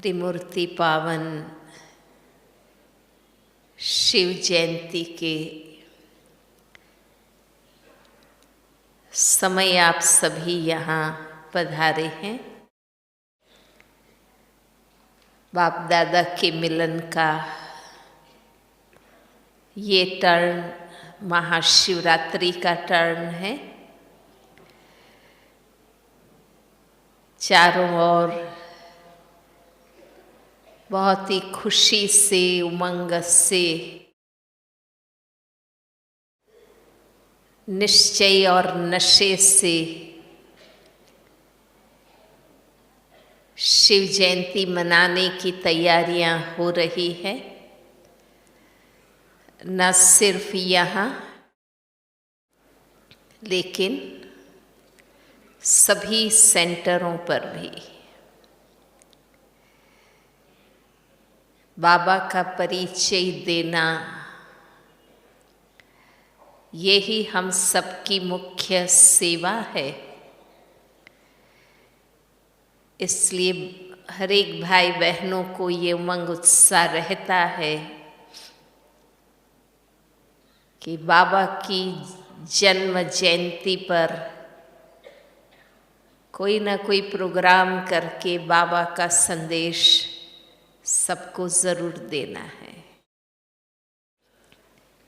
त्रिमूर्ति पावन शिव जयंती के समय आप सभी यहाँ पधारे हैं। बाप दादा के मिलन का ये टर्न महाशिवरात्रि का टर्न है। चारों ओर बहुत ही खुशी से, उमंग से, निश्चय और नशे से शिव जयंती मनाने की तैयारियां हो रही है। न सिर्फ यहाँ लेकिन सभी सेंटरों पर भी बाबा का परिचय देना, यही हम सबकी मुख्य सेवा है। इसलिए हर एक भाई बहनों को ये उमंग उत्साह रहता है कि बाबा की जन्म जयंती पर कोई ना कोई प्रोग्राम करके बाबा का संदेश सबको ज़रूर देना है।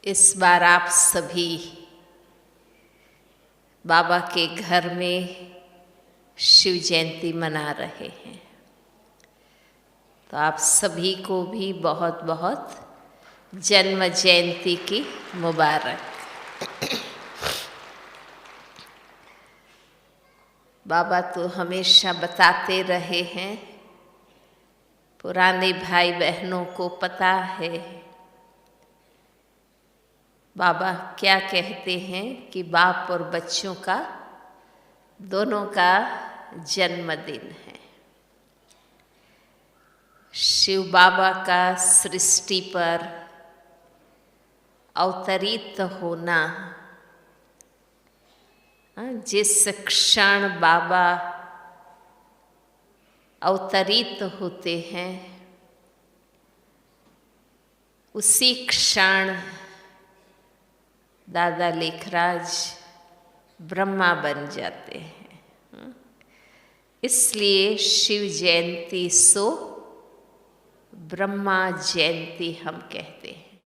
इस बार आप सभी बाबा के घर में शिव जयंती मना रहे हैं, तो आप सभी को भी बहुत बहुत जन्म जयंती की मुबारक। बाबा तो हमेशा बताते रहे हैं, पुराने भाई बहनों को पता है बाबा क्या कहते हैं कि बाप और बच्चों का दोनों का जन्मदिन है। शिव बाबा का सृष्टि पर अवतरित होना, जिस क्षण बाबा अवतरित होते हैं उसी क्षण दादा लेखराज ब्रह्मा बन जाते हैं। इसलिए शिव जयंती सो ब्रह्मा जयंती हम कहते हैं।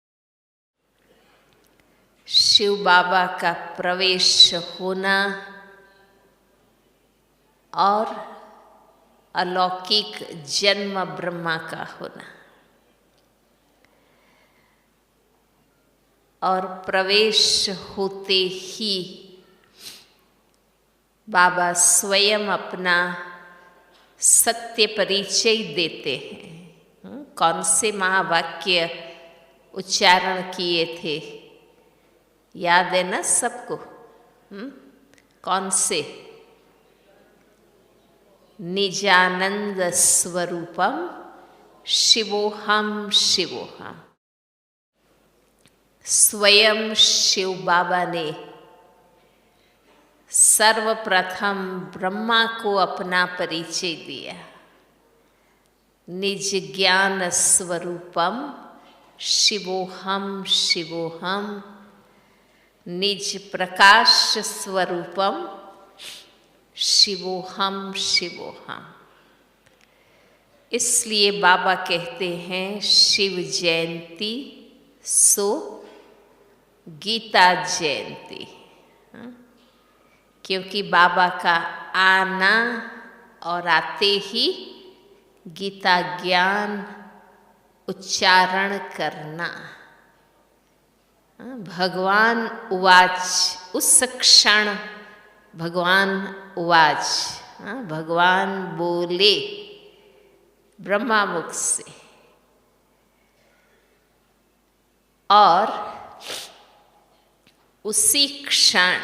शिव बाबा का प्रवेश होना और अलौकिक जन्म ब्रह्मा का होना, और प्रवेश होते ही बाबा स्वयं अपना सत्य परिचय देते हैं। कौन से महावाक्य उच्चारण किए थे, याद है ना सबको? कौन से? निजानंद स्वरूपम शिवोहम शिवोहम। स्वयं शिव बाबा ने सर्वप्रथम ब्रह्मा को अपना परिचय दिया। निज ज्ञान स्वरूपम शिवोहम शिवोहम, निज प्रकाश स्वरूपम शिवोहम शिवोहम। इसलिए बाबा कहते हैं शिव जयंती सो गीता जयंती, क्योंकि बाबा का आना और आते ही गीता ज्ञान उच्चारण करना। भगवान उवाच, उस क्षण भगवान उवाच, भगवान बोले ब्रह्मा मुख से, और उसी क्षण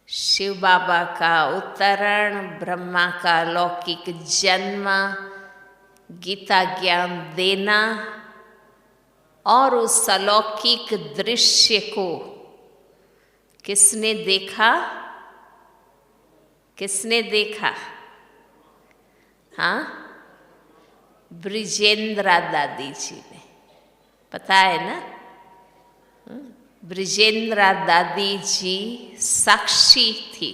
शिव बाबा का अवतरण, ब्रह्मा का लौकिक जन्म, गीता ज्ञान देना, और उस अलौकिक दृश्य को किसने देखा? किसने देखा? हाँ, ब्रिजेंद्रा दादी जी ने, पता है ना? ब्रिजेंद्रा दादी जी साक्षी थी,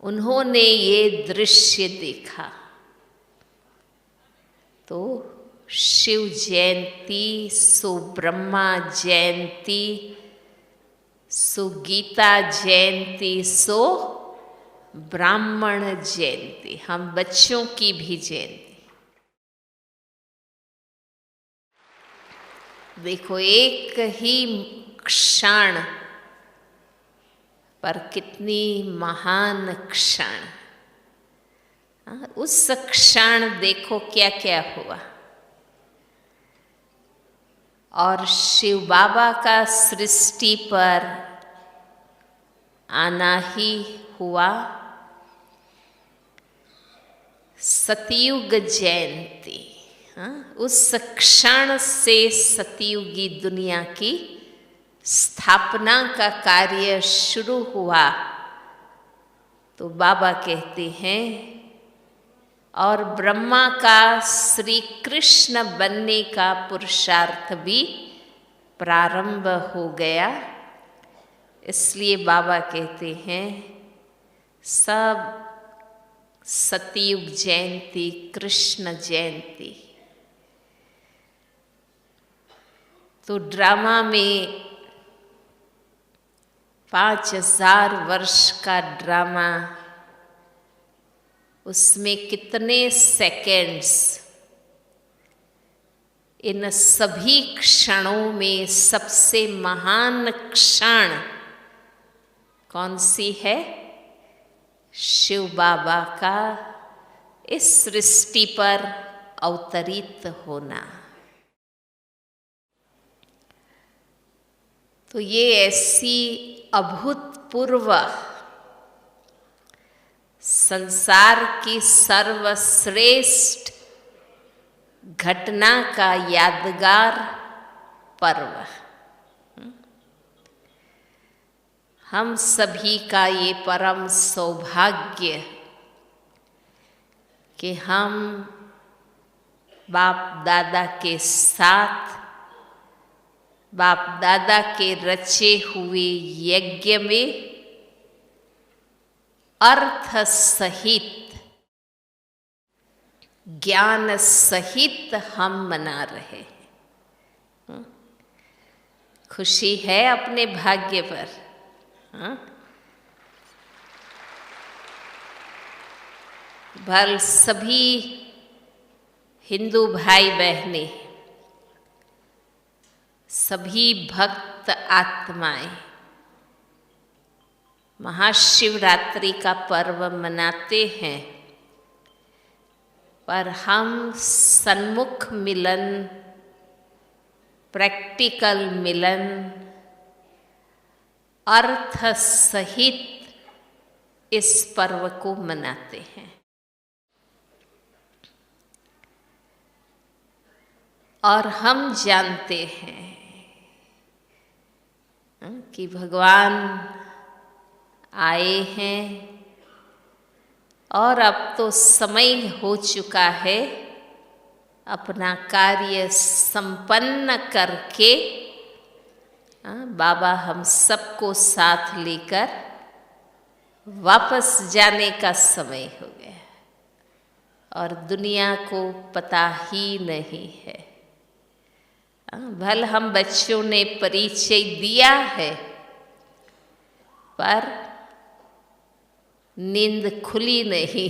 उन्होंने ये दृश्य देखा। तो शिव जयंती, सो ब्रह्मा जयंती, सो गीता जयंती, सो ब्राह्मण जयंती, हम बच्चों की भी जयंती। देखो, एक ही क्षण पर कितनी महान क्षण। उस क्षण देखो क्या क्या हुआ। और शिव बाबा का सृष्टि पर आना ही हुआ। सतयुग जयंती, उस क्षण से सतयुगी दुनिया की स्थापना का कार्य शुरू हुआ। तो बाबा कहते हैं, और ब्रह्मा का श्री कृष्ण बनने का पुरुषार्थ भी प्रारंभ हो गया। इसलिए बाबा कहते हैं, सब सतयुग जयंती, कृष्ण जयंती। तो ड्रामा में 5000 वर्ष का ड्रामा, उसमें कितने सेकेंड्स, इन सभी क्षणों में सबसे महान क्षण कौन सी है? शिव बाबा का इस सृष्टि पर अवतरित होना। तो ये ऐसी अभूतपूर्व, संसार की सर्वश्रेष्ठ घटना का यादगार पर्व, हम सभी का ये परम सौभाग्य कि हम बाप दादा के साथ, बाप दादा के रचे हुए यज्ञ में अर्थ सहित, ज्ञान सहित हम मना रहे हैं। खुशी है अपने भाग्य पर। भल सभी हिंदू भाई बहनें, सभी भक्त आत्माएं महाशिवरात्रि का पर्व मनाते हैं, पर हम सन्मुख मिलन, प्रैक्टिकल मिलन, अर्थ सहित इस पर्व को मनाते हैं। और हम जानते हैं कि भगवान आए हैं और अब तो समय हो चुका है अपना कार्य संपन्न करके बाबा हम सबको साथ लेकर वापस जाने का समय हो गया और दुनिया को पता ही नहीं है। भल हम बच्चों ने परिचय दिया है, पर नींद खुली नहीं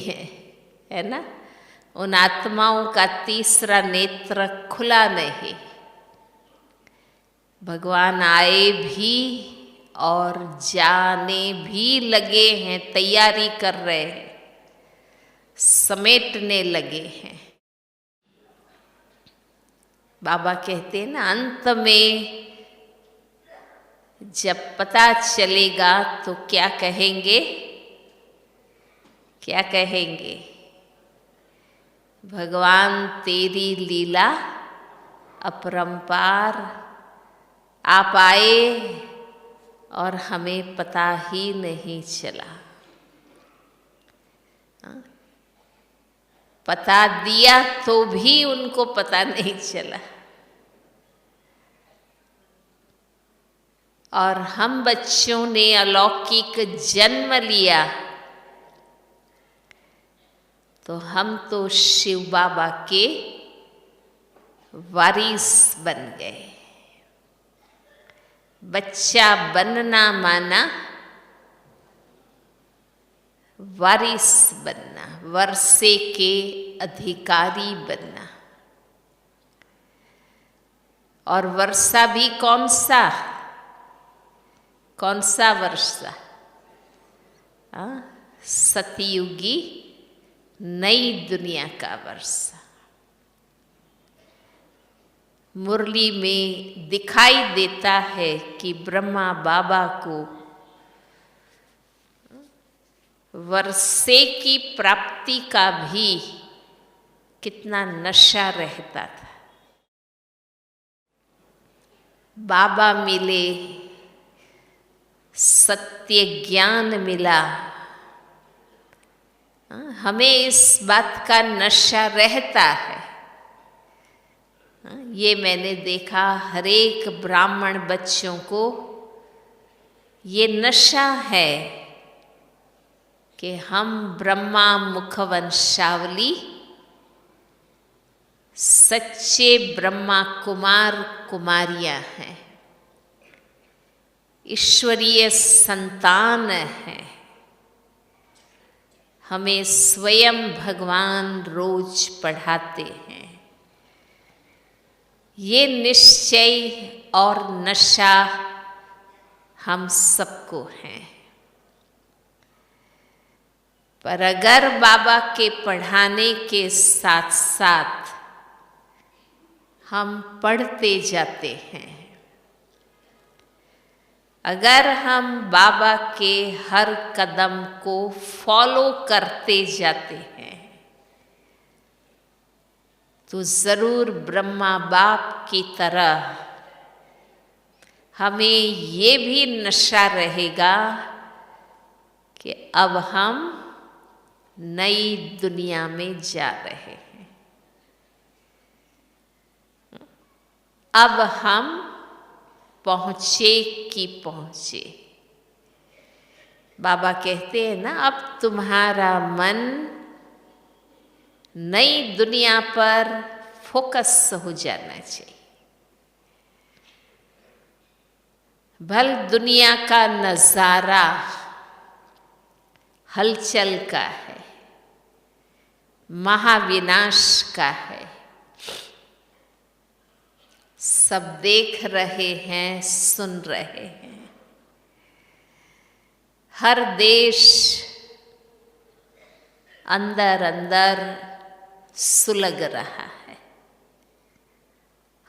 है ना? उन आत्माओं का तीसरा नेत्र खुला नहीं। भगवान आए भी और जाने भी लगे हैं, तैयारी कर रहे हैं, समेटने लगे हैं। बाबा कहते हैं ना, अंत में जब पता चलेगा तो क्या कहेंगे? क्या कहेंगे? भगवान तेरी लीला अपरंपार, आप आए और हमें पता ही नहीं चला। बता दिया तो भी उनको पता नहीं चला। और हम बच्चों ने अलौकिक जन्म लिया तो हम तो शिव बाबा के वारिस बन गए। बच्चा बनना माना वारिस बनना, वर्षे के अधिकारी बनना। और वर्षा भी कौन सा वर्षा? सतयुगी नई दुनिया का वर्षा। मुरली में दिखाई देता है कि ब्रह्मा बाबा को वर्षे की प्राप्ति का भी कितना नशा रहता था। बाबा मिले, सत्य ज्ञान मिला, हमें इस बात का नशा रहता है। ये मैंने देखा हर एक ब्राह्मण बच्चों को ये नशा है कि हम ब्रह्मा मुखवंशावली सच्चे ब्रह्मा कुमार कुमारियां हैं, ईश्वरीय संतान हैं। हमें स्वयं भगवान रोज पढ़ाते हैं। ये निश्चय और नशा हम सबको है। पर अगर बाबा के पढ़ाने के साथ साथ हम पढ़ते जाते हैं, अगर हम बाबा के हर कदम को फॉलो करते जाते हैं, तो जरूर ब्रह्मा बाप की तरह हमें ये भी नशा रहेगा कि अब हम नई दुनिया में जा रहे हैं। अब हम पहुँचे कि पहुँचे। बाबा कहते हैं ना, अब तुम्हारा मन नई दुनिया पर फोकस हो जाना चाहिए। भल दुनिया का नजारा हलचल का है, महाविनाश का है, सब देख रहे हैं, सुन रहे हैं। हर देश अंदर अंदर सुलग रहा है।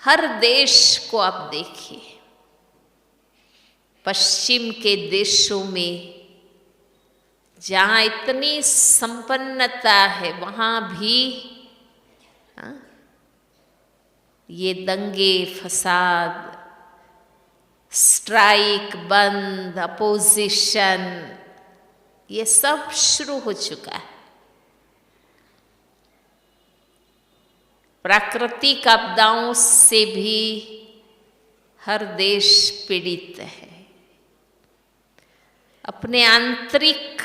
हर देश को आप देखिए, पश्चिम के देशों में जहाँ इतनी संपन्नता है, वहाँ भी ये दंगे फसाद, स्ट्राइक बंद, अपोजिशन, ये सब शुरू हो चुका है। प्राकृतिक आपदाओं से भी हर देश पीड़ित है। अपने आंतरिक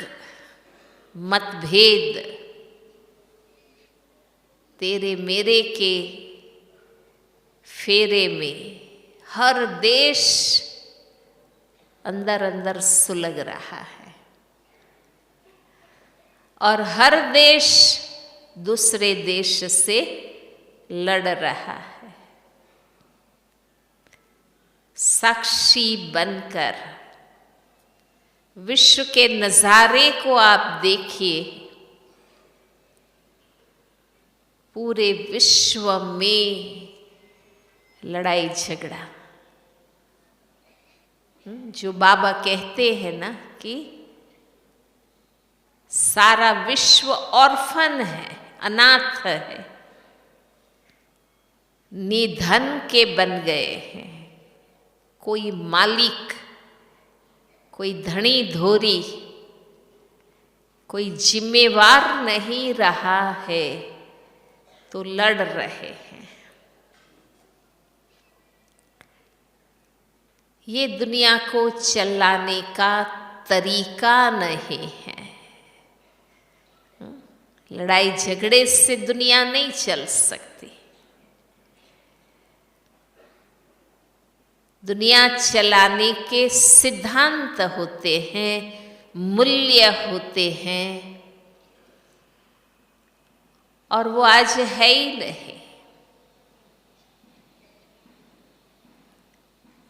मतभेद, तेरे मेरे के फेरे में हर देश अंदर अंदर सुलग रहा है, और हर देश दूसरे देश से लड़ रहा है। साक्षी बनकर विश्व के नजारे को आप देखिए। पूरे विश्व में लड़ाई झगड़ा, जो बाबा कहते हैं ना कि सारा विश्व ऑर्फन है, अनाथ है, निधन के बन गए हैं। कोई मालिक, कोई धनी धोरी, कोई जिम्मेवार नहीं रहा है तो लड़ रहे हैं। ये दुनिया को चलाने का तरीका नहीं है। लड़ाई झगड़े से दुनिया नहीं चल सकती। दुनिया चलाने के सिद्धांत होते हैं, मूल्य होते हैं, और वो आज है ही नहीं।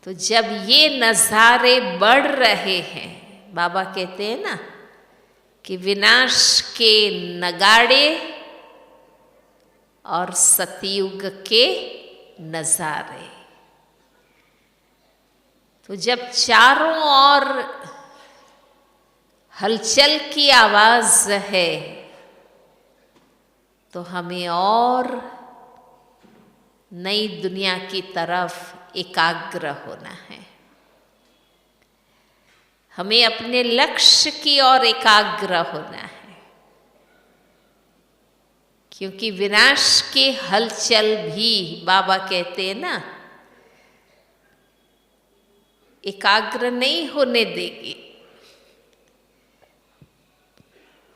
तो जब ये नज़ारे बढ़ रहे हैं, बाबा कहते हैं ना कि विनाश के नगाड़े और सतयुग के नज़ारे, तो जब चारों ओर हलचल की आवाज है तो हमें और नई दुनिया की तरफ एकाग्र होना है। हमें अपने लक्ष्य की ओर एकाग्र होना है, क्योंकि विनाश की हलचल भी बाबा कहते हैं ना एकाग्र नहीं होने देगी।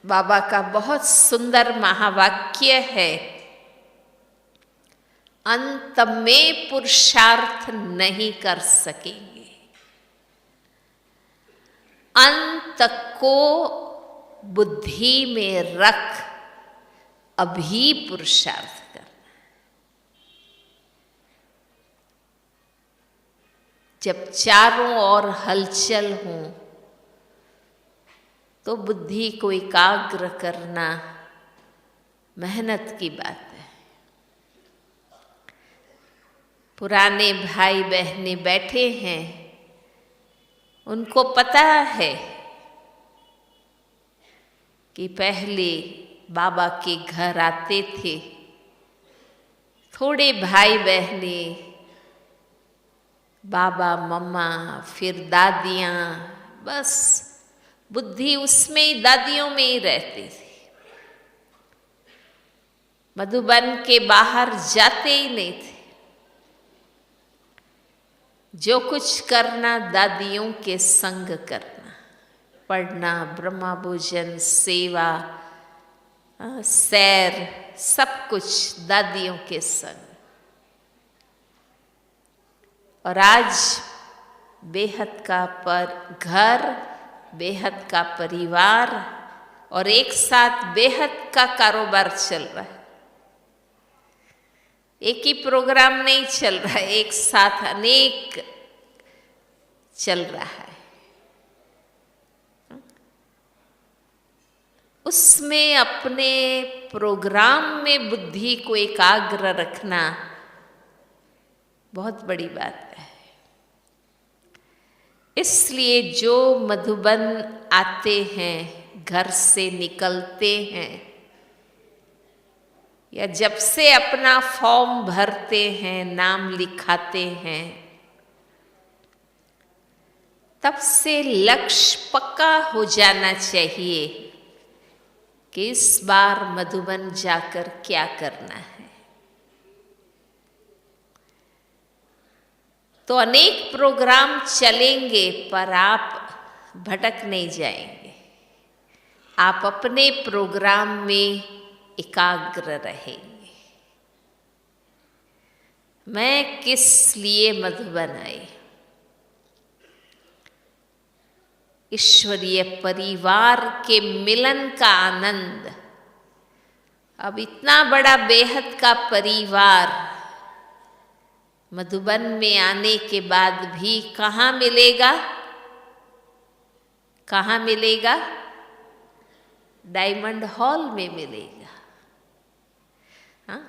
बाबा का बहुत सुंदर महावाक्य है, अंत में पुरुषार्थ नहीं कर सकेंगे, अंत को बुद्धि में रख अभी पुरुषार्थ करना। जब चारों ओर हलचल हो तो बुद्धि को एकाग्र करना मेहनत की बात है। पुराने भाई बहनें बैठे हैं, उनको पता है कि पहले बाबा के घर आते थे थोड़े भाई बहनें, बाबा मम्मा, फिर दादियाँ, बस बुद्धि उसमें ही, दादियों में ही रहती थी। मधुबन के बाहर जाते ही नहीं थे। जो कुछ करना दादियों के संग करना, पढ़ना, ब्रह्मा भोजन, सेवा, सैर, सब कुछ दादियों के संग। और आज बेहद का घर, बेहद का परिवार और एक साथ बेहद का कारोबार चल रहा है। एक ही प्रोग्राम नहीं चल रहा है, एक साथ अनेक चल रहा है। उसमें अपने प्रोग्राम में बुद्धि को एकाग्र रखना बहुत बड़ी बात है। इसलिए जो मधुबन आते हैं, घर से निकलते हैं, या जब से अपना फॉर्म भरते हैं, नाम लिखाते हैं, तब से लक्ष्य पक्का हो जाना चाहिए कि इस बार मधुबन जाकर क्या करना है। तो अनेक प्रोग्राम चलेंगे पर आप भटक नहीं जाएंगे। आप अपने प्रोग्राम में एकाग्र रहेंगे। मैं किस लिए मधुबन आई? ईश्वरीय परिवार के मिलन का आनंद। अब इतना बड़ा बेहद का परिवार मधुबन में आने के बाद भी कहाँ मिलेगा? कहाँ मिलेगा? डायमंड हॉल में मिलेगा। हाँ?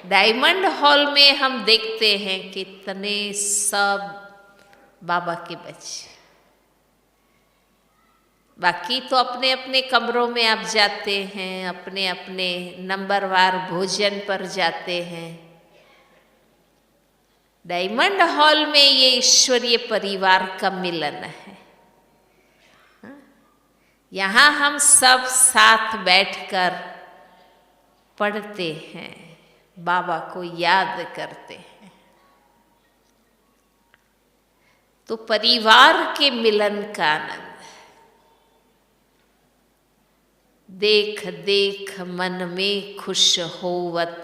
डायमंड हॉल में हम देखते हैं कितने सब बाबा के बच्चे। बाकी तो अपने अपने कमरों में आप जाते हैं, अपने अपने नंबरवार भोजन पर जाते हैं। डायमंड हॉल में ये ईश्वरीय परिवार का मिलन है। यहाँ हम सब साथ बैठकर पढ़ते हैं, बाबा को याद करते हैं। तो परिवार के मिलन का आनंद, देख देख मन में खुश होवत,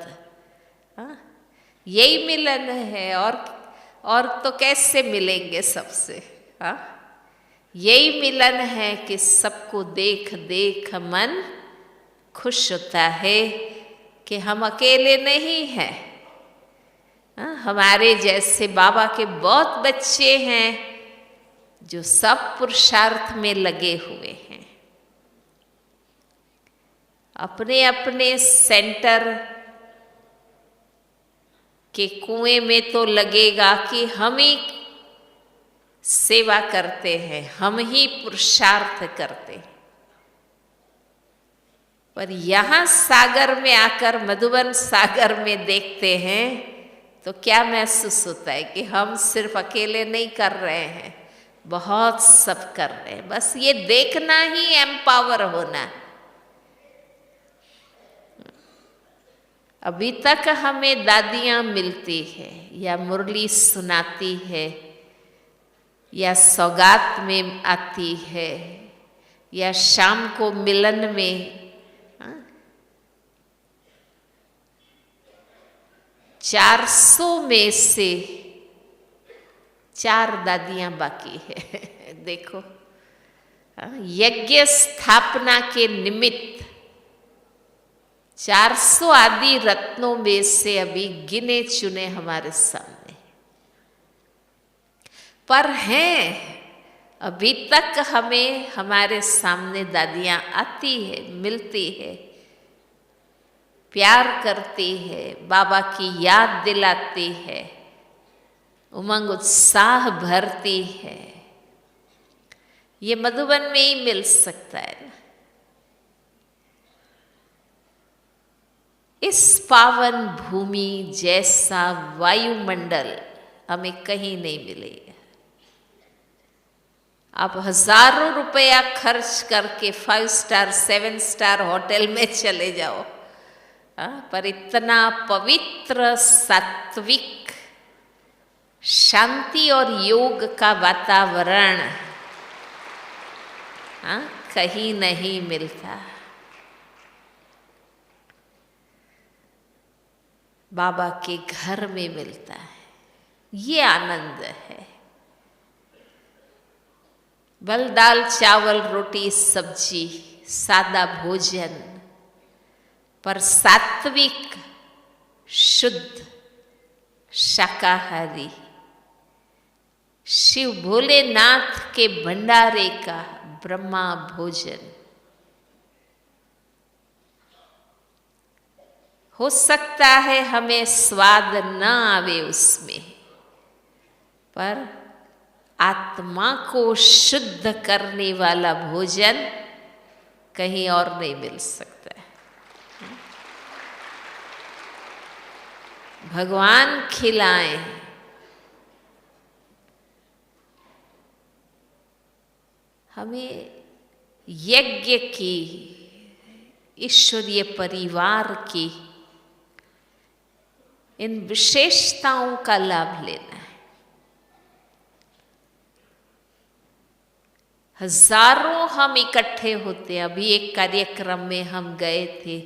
यही मिलन है। और तो कैसे मिलेंगे सबसे? यही मिलन है कि सबको देख देख मन खुश होता है कि हम अकेले नहीं हैं। हमारे जैसे बाबा के बहुत बच्चे हैं जो सब पुरुषार्थ में लगे हुए हैं। अपने अपने सेंटर के कुएं में तो लगेगा कि हम ही सेवा करते हैं, हम ही पुरुषार्थ करते हैं। पर यहाँ सागर में आकर, मधुबन सागर में देखते हैं तो क्या महसूस होता है कि हम सिर्फ अकेले नहीं कर रहे हैं, बहुत सब कर रहे हैं। बस ये देखना ही एम्पावर होना है। अभी तक हमें दादियाँ मिलती है या मुरली सुनाती है या सौगात में आती है या शाम को मिलन में 400 में से 4 दादियाँ बाकी है। देखो, यज्ञ स्थापना के निमित्त 400 आदि रत्नों में से अभी गिने चुने हमारे सामने, पर हैं अभी तक हमें हमारे सामने दादियाँ आती है, मिलती है, प्यार करती है, बाबा की याद दिलाती है, उमंग उत्साह भरती है। ये मधुबन में ही मिल सकता है ना। इस पावन भूमि जैसा वायुमंडल हमें कहीं नहीं मिलेगा। आप हजारों रुपया खर्च करके 5 स्टार 7 स्टार होटल में चले जाओ, पर इतना पवित्र, सात्विक, शांति और योग का वातावरण कहीं नहीं मिलता। बाबा के घर में मिलता है। ये आनंद है। बल दाल चावल रोटी सब्जी, सादा भोजन, पर सात्विक, शुद्ध, शाकाहारी, शिव भोलेनाथ के भंडारे का ब्रह्मा भोजन। हो सकता है हमें स्वाद न आवे उसमें, पर आत्मा को शुद्ध करने वाला भोजन कहीं और नहीं मिल सकता है। भगवान खिलाएं, हमें यज्ञ की, ईश्वरीय परिवार की इन विशेषताओं का लाभ लेना है। हजारों हम इकट्ठे होते हैं। अभी एक कार्यक्रम में हम गए थे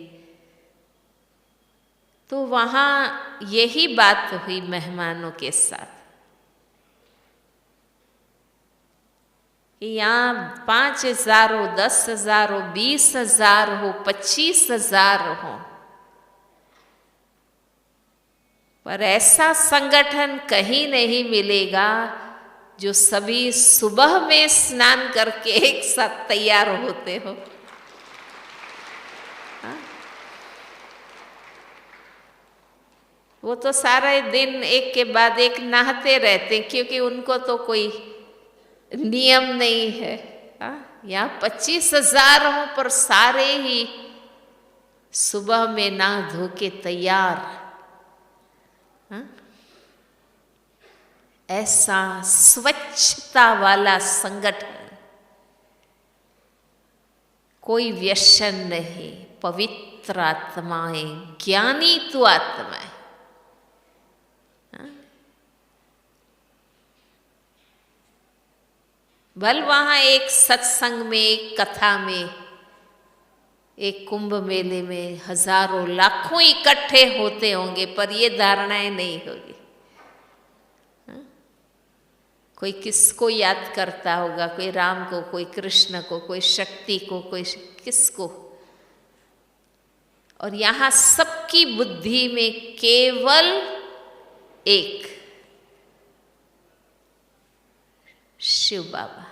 तो वहाँ यही बात हुई मेहमानों के साथ कि यहाँ 5,000 हो, 10,000 हो, 20,000 हो, 25,000 हो, पर ऐसा संगठन कहीं नहीं मिलेगा जो सभी सुबह में स्नान करके एक साथ तैयार होते हो। वो तो सारा दिन एक के बाद एक नहाते रहते हैं, क्योंकि उनको तो कोई नियम नहीं है। यहाँ 25,000 हो, पर सारे ही सुबह में नहा धो के तैयार। ऐसा स्वच्छता वाला संगठन, कोई व्यसन नहीं, पवित्र पवित्र आत्माएं, ज्ञानी तू आत्माएं। बल वहां एक सत्संग में, एक कथा में, एक कुंभ मेले में हजारों लाखों इकट्ठे होते होंगे, पर ये धारणाएं नहीं होगी। कोई किसको याद करता होगा, कोई राम को, कोई कृष्ण को, कोई शक्ति को, कोई किसको। और यहां सबकी बुद्धि में केवल एक, शिव बाबा।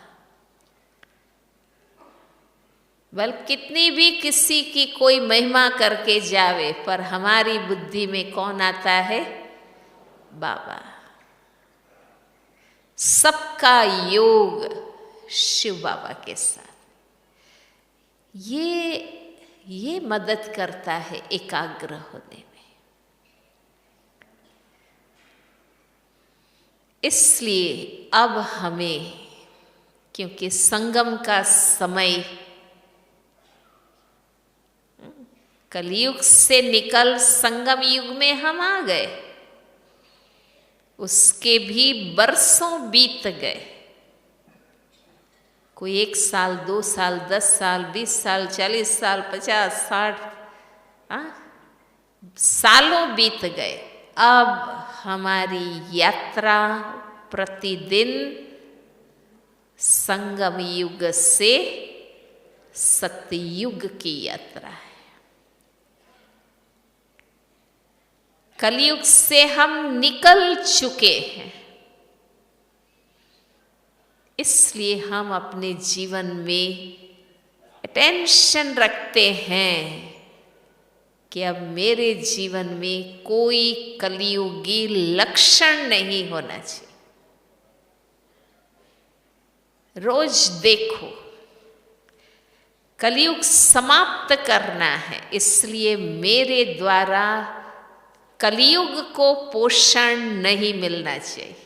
बल कितनी भी किसी की कोई महिमा करके जावे, पर हमारी बुद्धि में कौन आता है? बाबा। सबका योग शिव बाबा के साथ। ये मदद करता है एकाग्र होने में। इसलिए अब हमें, क्योंकि संगम का समय, कलयुग से निकल संगम युग में हम आ गए, उसके भी बरसों बीत गए। कोई 1 साल, 2 साल, 10 साल, 20 साल, 40 साल, 50, 60 सालों बीत गए। अब हमारी यात्रा प्रतिदिन संगम युग से सतयुग की यात्रा है। कलयुग से हम निकल चुके हैं, इसलिए हम अपने जीवन में अटेंशन रखते हैं कि अब मेरे जीवन में कोई कलयुगी लक्षण नहीं होना चाहिए। रोज देखो, कलयुग समाप्त करना है, इसलिए मेरे द्वारा कलयुग को पोषण नहीं मिलना चाहिए।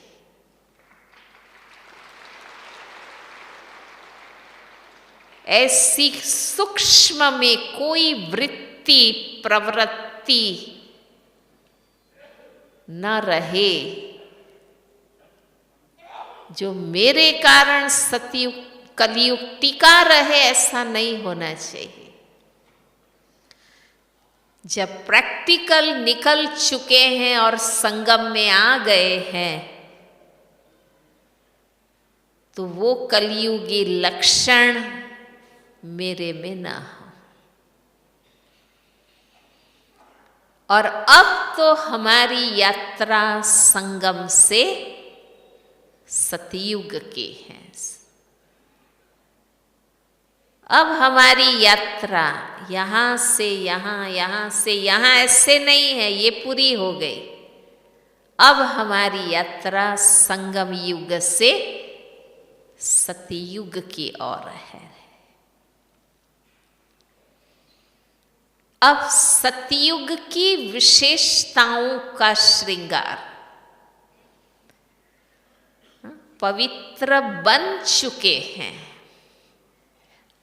ऐसी सूक्ष्म में कोई वृत्ति, प्रवृत्ति न रहे जो मेरे कारण सतयुग, कलयुग टिका रहे, ऐसा नहीं होना चाहिए। जब प्रैक्टिकल निकल चुके हैं और संगम में आ गए हैं, तो वो कलयुगी लक्षण मेरे में ना हो। और अब तो हमारी यात्रा संगम से सतयुग की है। अब हमारी यात्रा यहां से यहां, यहां से यहां ऐसे नहीं है, ये पूरी हो गई। अब हमारी यात्रा संगम युग से सतयुग की ओर है। अब सतयुग की विशेषताओं का श्रृंगार, पवित्र बन चुके हैं,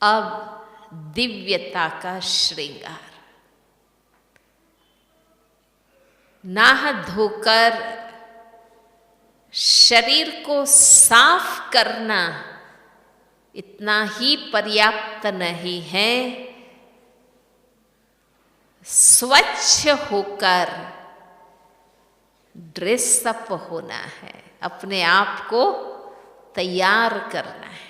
अब दिव्यता का श्रृंगार। नहा धोकर शरीर को साफ करना इतना ही पर्याप्त नहीं है, स्वच्छ होकर ड्रेसअप होना है, अपने आप को तैयार करना है,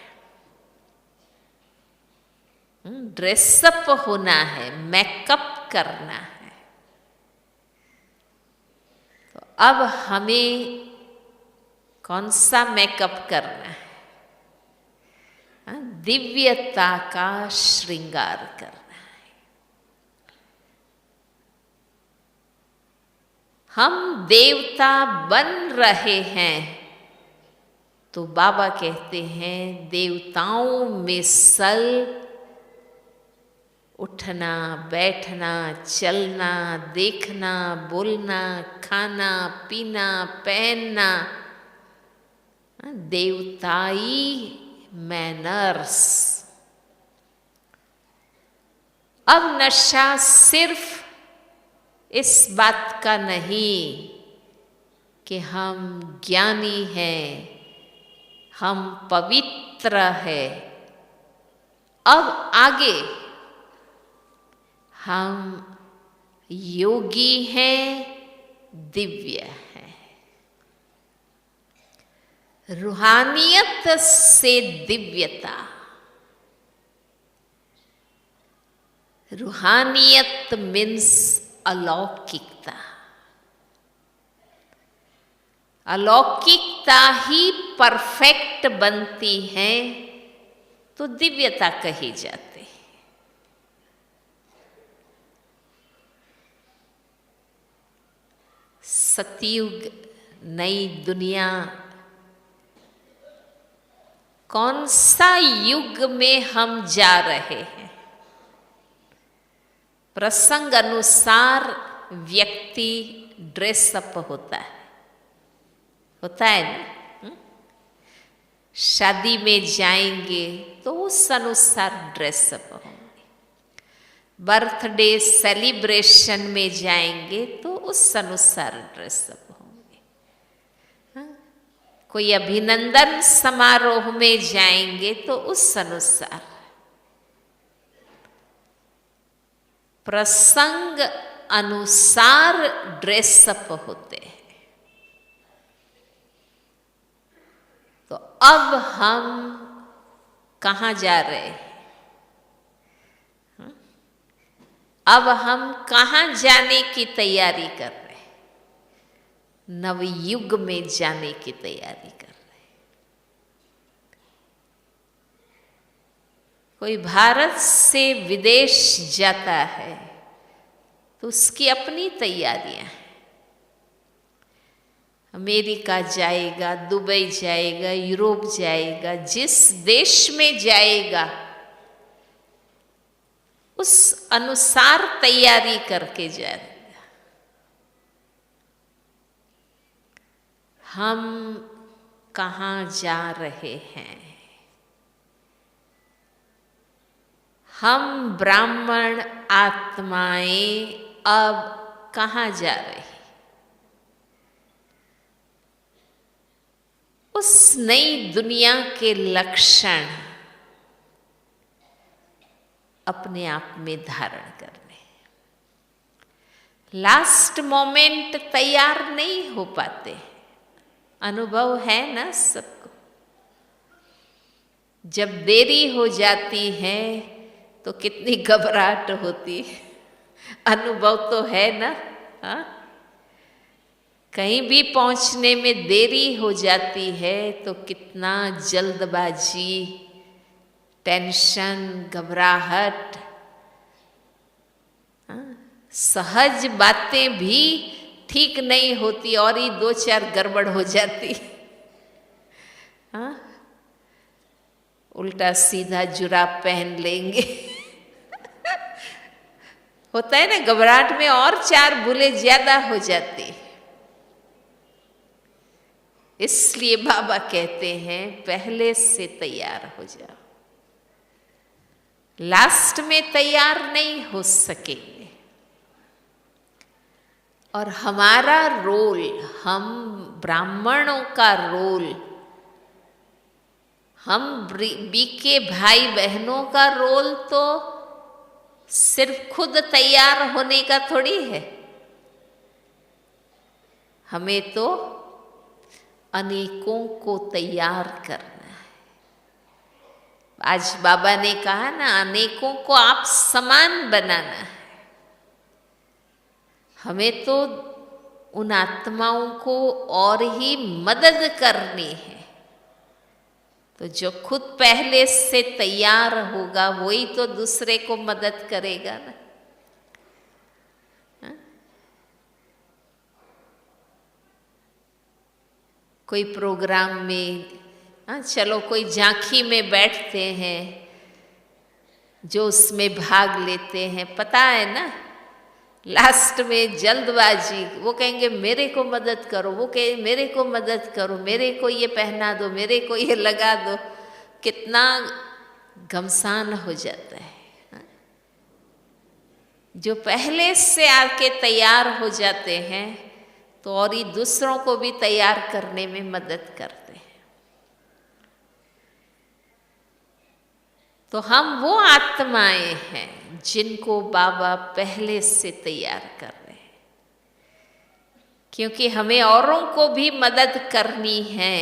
ड्रेसअप होना है, मेकअप करना है। तो अब हमें कौन सा मेकअप करना है? दिव्यता का श्रृंगार करना है। हम देवता बन रहे हैं, तो बाबा कहते हैं देवताओं में सल उठना, बैठना, चलना, देखना, बोलना, खाना, पीना, पहनना, देवताई मैनर्स। अब नशा सिर्फ इस बात का नहीं कि हम ज्ञानी हैं, हम पवित्र हैं। अब आगे हम योगी हैं, दिव्य हैं। रूहानियत से दिव्यता, रूहानियत मीन्स अलौकिकता। अलौकिकता ही परफेक्ट बनती है तो दिव्यता कही जाती है। सतयुग, नई दुनिया, कौन सा युग में हम जा रहे हैं? प्रसंग अनुसार व्यक्ति ड्रेसअप होता है ना? शादी में जाएंगे तो उस अनुसार ड्रेसअप होंगे, बर्थडे सेलिब्रेशन में जाएंगे तो उस अनुसार ड्रेसअप होंगे, कोई अभिनंदन समारोह में जाएंगे तो उस अनुसार। प्रसंग अनुसार ड्रेसअप होते हैं। तो अब हम कहाँ जा रहे हैं? अब हम कहाँ जाने की तैयारी कर रहे हैं? नवयुग में जाने की तैयारी कर रहे हैं। कोई भारत से विदेश जाता है तो उसकी अपनी तैयारियां हैं। अमेरिका जाएगा, दुबई जाएगा, यूरोप जाएगा, जिस देश में जाएगा उस अनुसार तैयारी करके जाएगा। हम कहाँ जा रहे हैं? हम ब्राह्मण आत्माएं अब कहाँ जा रहे हैं? उस नई दुनिया के लक्षण अपने आप में धारण करने। लास्ट मोमेंट तैयार नहीं हो पाते, अनुभव है ना सबको। जब देरी हो जाती है तो कितनी घबराहट होती है, अनुभव तो है ना। हाँ, कहीं भी पहुंचने में देरी हो जाती है तो कितना जल्दबाजी, टेंशन, घबराहट। सहज बातें भी ठीक नहीं होती और ही दो चार गड़बड़ हो जाती। हाँ, उल्टा सीधा जुराब पहन लेंगे। होता है ना, घबराहट में और चार भूले ज्यादा हो जाती। इसलिए बाबा कहते हैं पहले से तैयार हो जाओ, लास्ट में तैयार नहीं हो सकेंगे। और हमारा रोल, हम ब्राह्मणों का रोल, हम बीके भाई बहनों का रोल तो सिर्फ खुद तैयार होने का थोड़ी है। हमें तो अनेकों को तैयार करना है। आज बाबा ने कहा ना, अनेकों को आप समान बनाना है। हमें तो उन आत्माओं को और ही मदद करनी है। तो जो खुद पहले से तैयार होगा वही तो दूसरे को मदद करेगा ना। कोई प्रोग्राम में, चलो कोई झांकी में बैठते हैं, जो उसमें भाग लेते हैं, पता है ना लास्ट में जल्दबाजी, वो कहेंगे मेरे को मदद करो, वो कहे मेरे को मदद करो, मेरे को ये पहना दो, मेरे को ये लगा दो। कितना घमसान हो जाता है। जो पहले से आके तैयार हो जाते हैं तो और ही दूसरों को भी तैयार करने में मदद करते हैं। तो हम वो आत्माएं हैं जिनको बाबा पहले से तैयार कर रहे हैं, क्योंकि हमें औरों को भी मदद करनी है,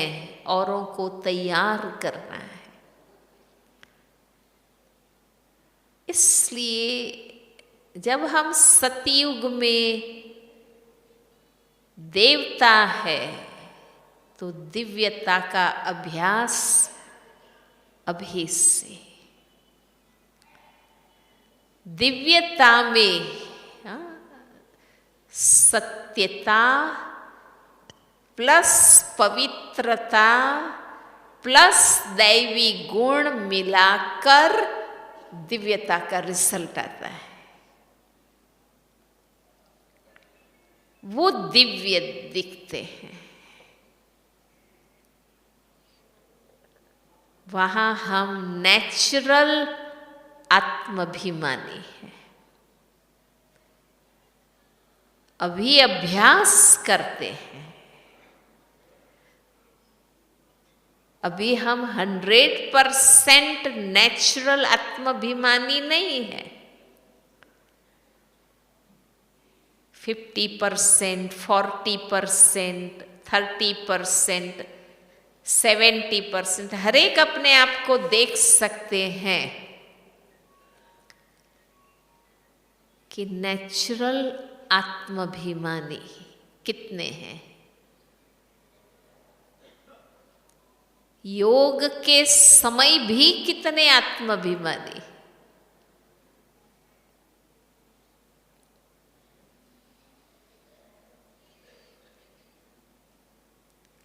औरों को तैयार करना है। इसलिए जब हम सतयुग में देवता है तो दिव्यता का अभ्यास अभी से, दिव्यता में सत्यता प्लस पवित्रता प्लस दैवी गुण मिलाकर दिव्यता का रिजल्ट आता है। वो दिव्य दिखते हैं। वहां हम नेचुरल आत्माभिमानी हैं। अभी अभ्यास करते हैं। अभी हम 100% नेचुरल आत्माभिमानी नहीं है। 50%, 40%, 30%, 70%, हर एक अपने आप को देख सकते हैं कि नेचुरल आत्माभिमानी कितने हैं। योग के समय भी कितने आत्माभिमानी।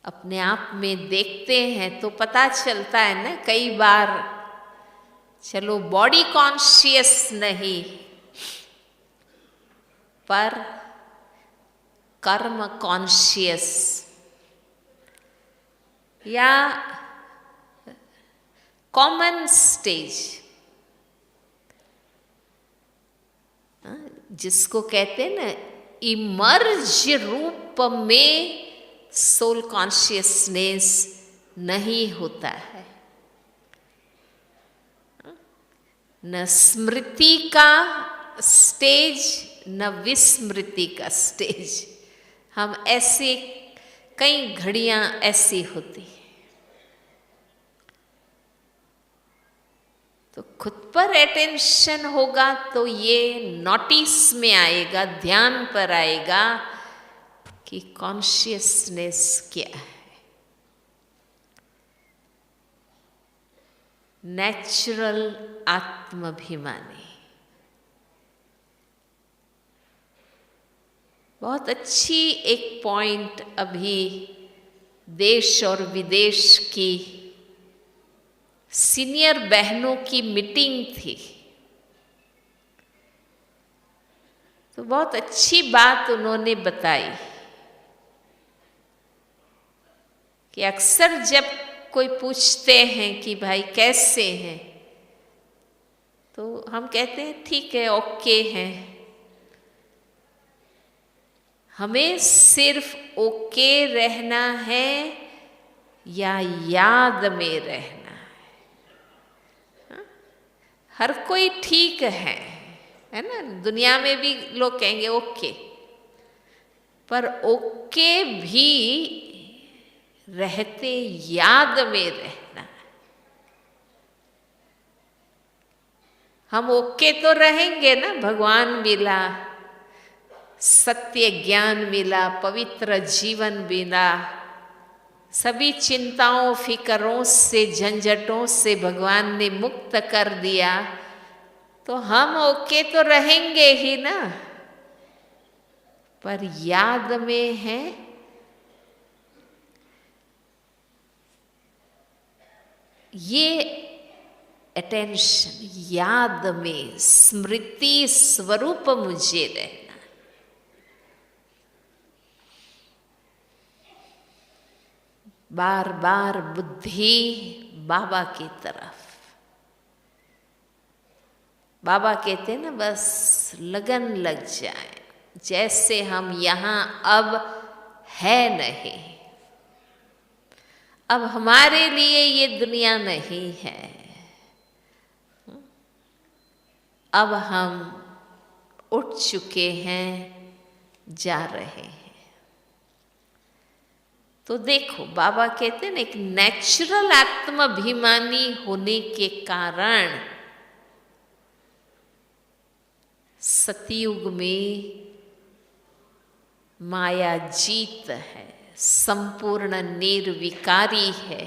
अपने आप में देखते हैं तो पता चलता है ना। कई बार चलो बॉडी कॉन्शियस नहीं, पर कर्म कॉन्शियस या कॉमन स्टेज, जिसको कहते हैं ना इमर्ज रूप में सोल कॉन्शियसनेस नहीं होता है। न स्मृति का स्टेज न विस्मृति का स्टेज। हम ऐसे कई घड़ियां ऐसी होती हैं। तो खुद पर अटेंशन होगा तो ये नोटिस में आएगा, ध्यान पर आएगा कि कॉन्शियसनेस क्या है। नेचुरल आत्माभिमानी। बहुत अच्छी एक पॉइंट अभी देश और विदेश की सीनियर बहनों की मीटिंग थी, तो बहुत अच्छी बात उन्होंने बताई कि अक्सर जब कोई पूछते हैं कि भाई कैसे हैं, तो हम कहते हैं ठीक है, ओके हैं। हमें सिर्फ ओके रहना है या याद में रहना है। हर कोई ठीक है ना। दुनिया में भी लोग कहेंगे ओके, पर ओके भी रहते याद में रहना है। हम ओके तो रहेंगे ना, भगवान मिला, सत्य ज्ञान मिला, पवित्र जीवन मिला, सभी चिंताओं फिकरों से झंझटों से भगवान ने मुक्त कर दिया, तो हम ओके तो रहेंगे ही ना। पर याद में है ये अटेंशन, याद में स्मृति स्वरूप मुझे रहना। बार बार बुद्धि बाबा की तरफ। बाबा कहते हैं ना, बस लगन लग जाए, जैसे हम यहाँ अब है नहीं, अब हमारे लिए ये दुनिया नहीं है, अब हम उठ चुके हैं, जा रहे हैं। तो देखो, बाबा कहते हैं ना, एक नेचुरल आत्माभिमानी होने के कारण सतयुग में माया जीत है, संपूर्ण निर्विकारी है,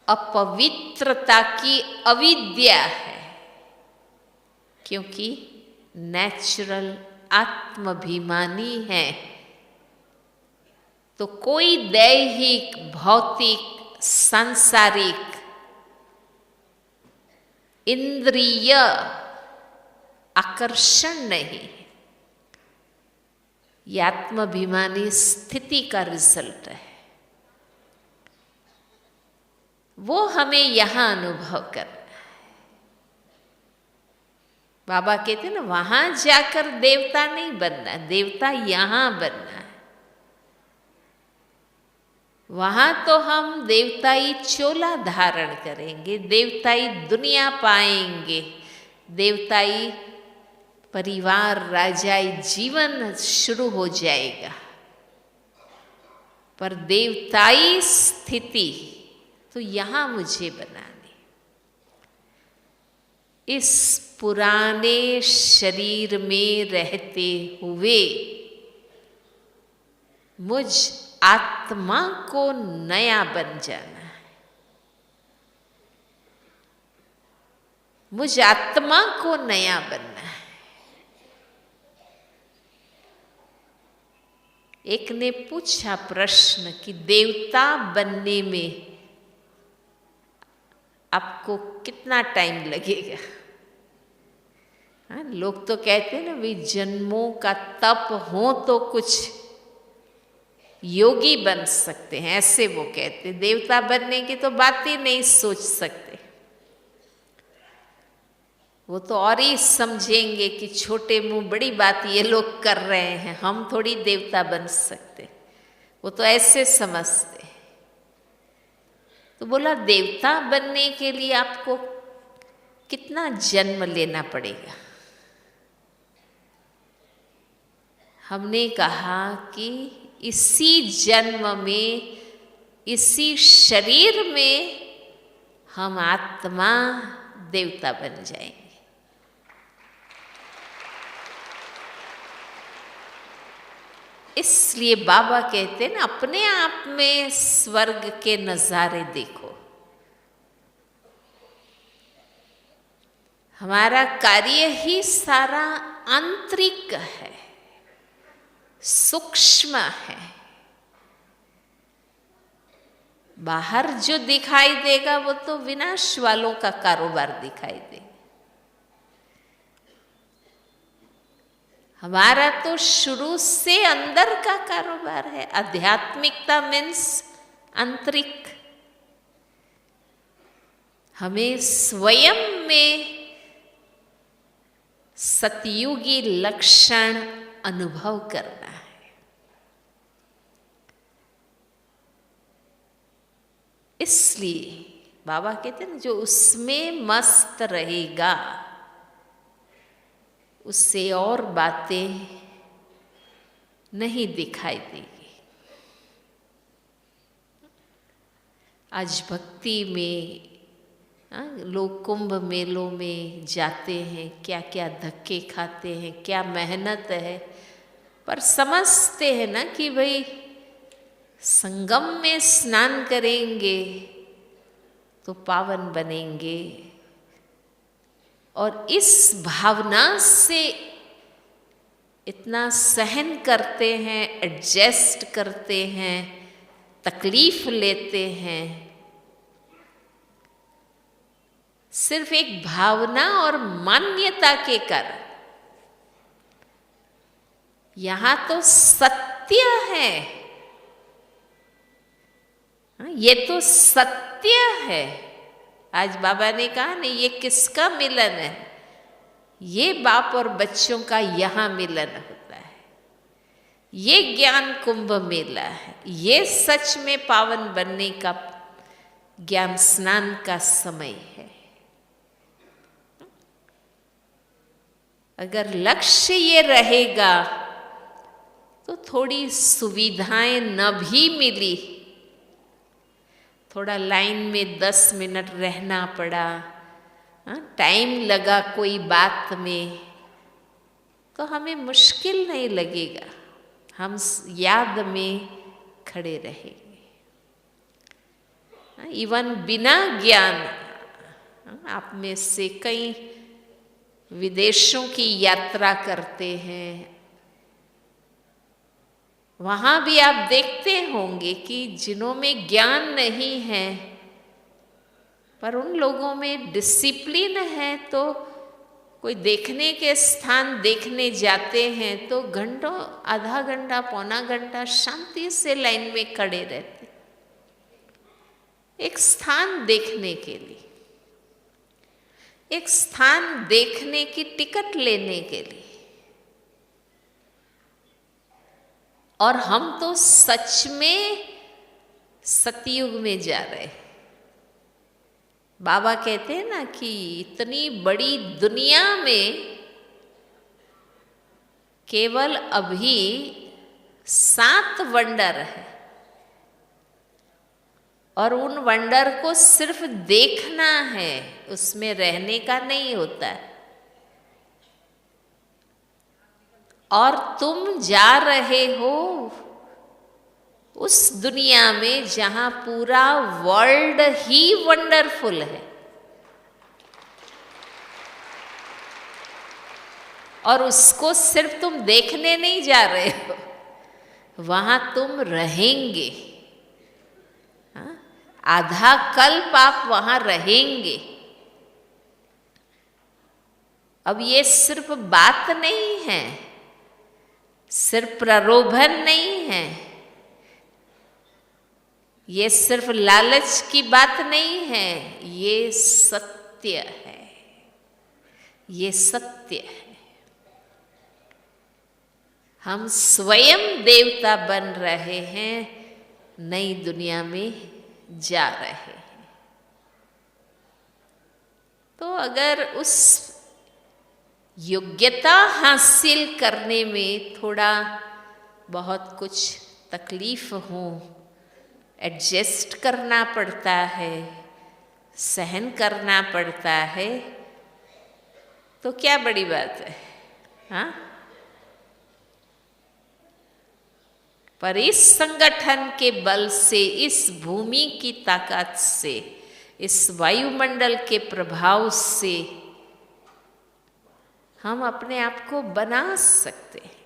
अपवित्रता की अविद्या है, क्योंकि नेचुरल आत्माभिमानी है। तो कोई दैहिक, भौतिक, सांसारिक, इंद्रिय आकर्षण नहीं, ये आत्माभिमानी स्थिति का रिजल्ट है। वो हमें यहां अनुभव करना है। बाबा कहते हैं ना, वहां जाकर देवता नहीं बनना, देवता यहां बनना है। वहां तो हम देवताई चोला धारण करेंगे, देवताई दुनिया पाएंगे, देवताई परिवार, राजाई जीवन शुरू हो जाएगा। पर देवताई स्थिति तो यहां मुझे बनानी। इस पुराने शरीर में रहते हुए मुझ आत्मा को नया बन जाना है। मुझ आत्मा को नया बनना है। एक ने पूछा प्रश्न कि देवता बनने में आपको कितना टाइम लगेगा? हाँ, लोग तो कहते हैं ना, भाई जन्मों का तप हो तो कुछ योगी बन सकते हैं, ऐसे वो कहते। देवता बनने की तो बात ही नहीं सोच सकते। वो तो और ही समझेंगे कि छोटे मुंह बड़ी बात ये लोग कर रहे हैं, हम थोड़ी देवता बन सकते। वो तो ऐसे समझते। तो बोला, देवता बनने के लिए आपको कितना जन्म लेना पड़ेगा? हमने कहा कि इसी जन्म में, इसी शरीर में हम आत्मा देवता बन जाएंगे। इसलिए बाबा कहते हैं ना, अपने आप में स्वर्ग के नजारे देखो। हमारा कार्य ही सारा आंतरिक है, सूक्ष्म है। बाहर जो दिखाई देगा वो तो विनाश वालों का कारोबार दिखाई देगा। हमारा तो शुरू से अंदर का कारोबार है। आध्यात्मिकता मीन्स आंतरिक। हमें स्वयं में सतयुगी लक्षण अनुभव करना है। इसलिए बाबा कहते हैं, जो उसमें मस्त रहेगा उससे और बातें नहीं दिखाई देगी। आज भक्ति में लोग कुंभ मेलों में जाते हैं, क्या क्या धक्के खाते हैं, क्या मेहनत है, पर समझते हैं ना कि भाई संगम में स्नान करेंगे तो पावन बनेंगे। और इस भावना से इतना सहन करते हैं, एडजस्ट करते हैं, तकलीफ लेते हैं, सिर्फ एक भावना और मान्यता के कारण। यहां तो सत्य है, ये तो सत्य है आज बाबा ने कहा ना, ये किसका मिलन है? ये बाप और बच्चों का यहाँ मिलन होता है। ये ज्ञान कुंभ मेला है। ये सच में पावन बनने का, ज्ञान स्नान का समय है। अगर लक्ष्य ये रहेगा तो थोड़ी सुविधाएं न भी मिली, थोड़ा लाइन में 10 मिनट रहना पड़ा, टाइम लगा कोई बात में, तो हमें मुश्किल नहीं लगेगा, हम याद में खड़े रहेंगे। इवन बिना ज्ञान, आप में से कई विदेशों की यात्रा करते हैं, वहाँ भी आप देखते होंगे कि जिन्हों में ज्ञान नहीं है पर उन लोगों में डिसिप्लिन है, तो कोई देखने के स्थान देखने जाते हैं तो घंटों, आधा घंटा, पौना घंटा शांति से लाइन में खड़े रहते, एक स्थान देखने के लिए, एक स्थान देखने की टिकट लेने के लिए। और हम तो सच में सतयुग में जा रहे हैं। बाबा कहते हैं ना कि इतनी बड़ी दुनिया में केवल अभी 7 वंडर है, और उन वंडर को सिर्फ देखना है, उसमें रहने का नहीं होता है। और तुम जा रहे हो उस दुनिया में जहां पूरा वर्ल्ड ही वंडरफुल है, और उसको सिर्फ तुम देखने नहीं जा रहे हो, वहां तुम रहेंगे। आधा कल्प आप वहां रहेंगे। अब ये सिर्फ बात नहीं है, सिर्फ प्रलोभन नहीं है, ये सिर्फ लालच की बात नहीं है, ये सत्य है, ये सत्य है। हम स्वयं देवता बन रहे हैं, नई दुनिया में जा रहे हैं। तो अगर उस योग्यता हासिल करने में थोड़ा बहुत कुछ तकलीफ हो, एडजस्ट करना पड़ता है, सहन करना पड़ता है, तो क्या बड़ी बात है? हाँ, पर इस संगठन के बल से, इस भूमि की ताकत से, इस वायुमंडल के प्रभाव से हम अपने आप को बना सकते हैं।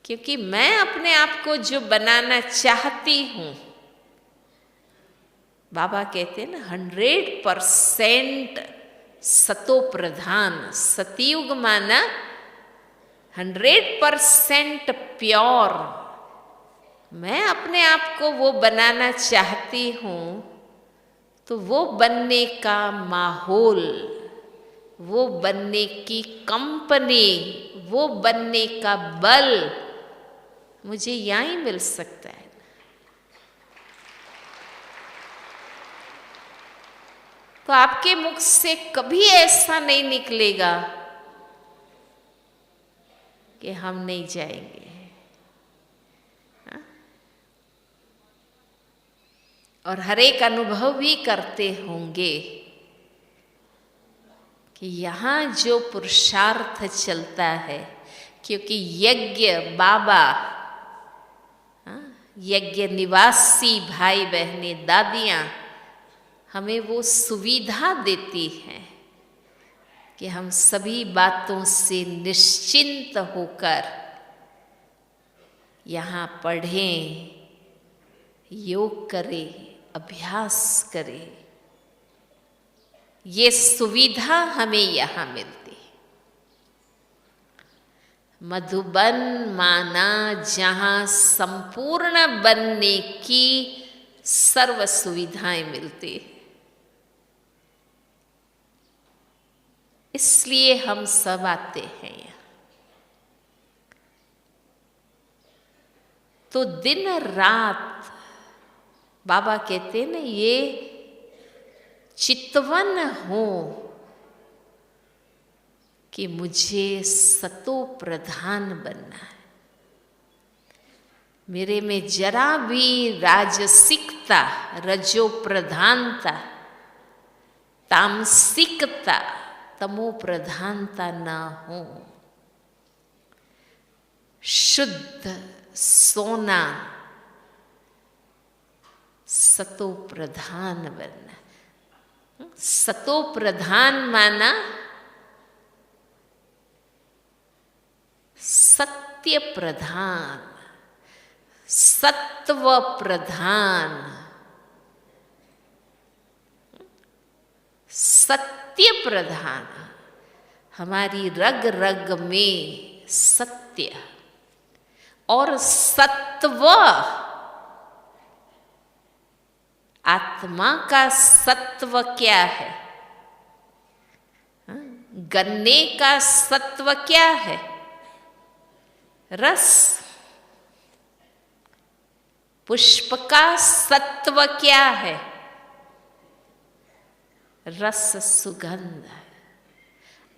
क्योंकि मैं अपने आप को जो बनाना चाहती हूँ, बाबा कहते हैं ना 100% सतो प्रधान, सतयुग माना 100% प्योर। मैं अपने आप को वो बनाना चाहती हूँ, तो वो बनने का माहौल, वो बनने की कंपनी, वो बनने का बल मुझे यहाँ ही मिल सकता है। तो आपके मुख से कभी ऐसा नहीं निकलेगा कि हम नहीं जाएंगे। और हर एक अनुभव भी करते होंगे कि यहाँ जो पुरुषार्थ चलता है, क्योंकि यज्ञ बाबा, यज्ञ निवासी भाई बहनें, दादियाँ हमें वो सुविधा देती हैं कि हम सभी बातों से निश्चिंत होकर यहाँ पढ़ें, योग करें, अभ्यास करें। ये सुविधा हमें यहाँ मिलती है। मधुबन माना जहाँ संपूर्ण बनने की सर्व सुविधाएं मिलती है। इसलिए हम सब आते हैं यहाँ। तो दिन रात बाबा कहते हैं ना, ये चितवन हो कि मुझे सतो प्रधान बनना है। मेरे में जरा भी राजसिकता, रजो प्रधानता, तामसिकता, तमो प्रधानता न हो। शुद्ध सोना सतो प्रधान बनना। सतो प्रधान माना सत्य प्रधान, सत्व प्रधान, सत्य प्रधान। हमारी रग रग में सत्य और सत्व, आत्मा का सत्व क्या है? गन्ने का सत्व क्या है? रस। पुष्प का सत्व क्या है? रस सुगंध।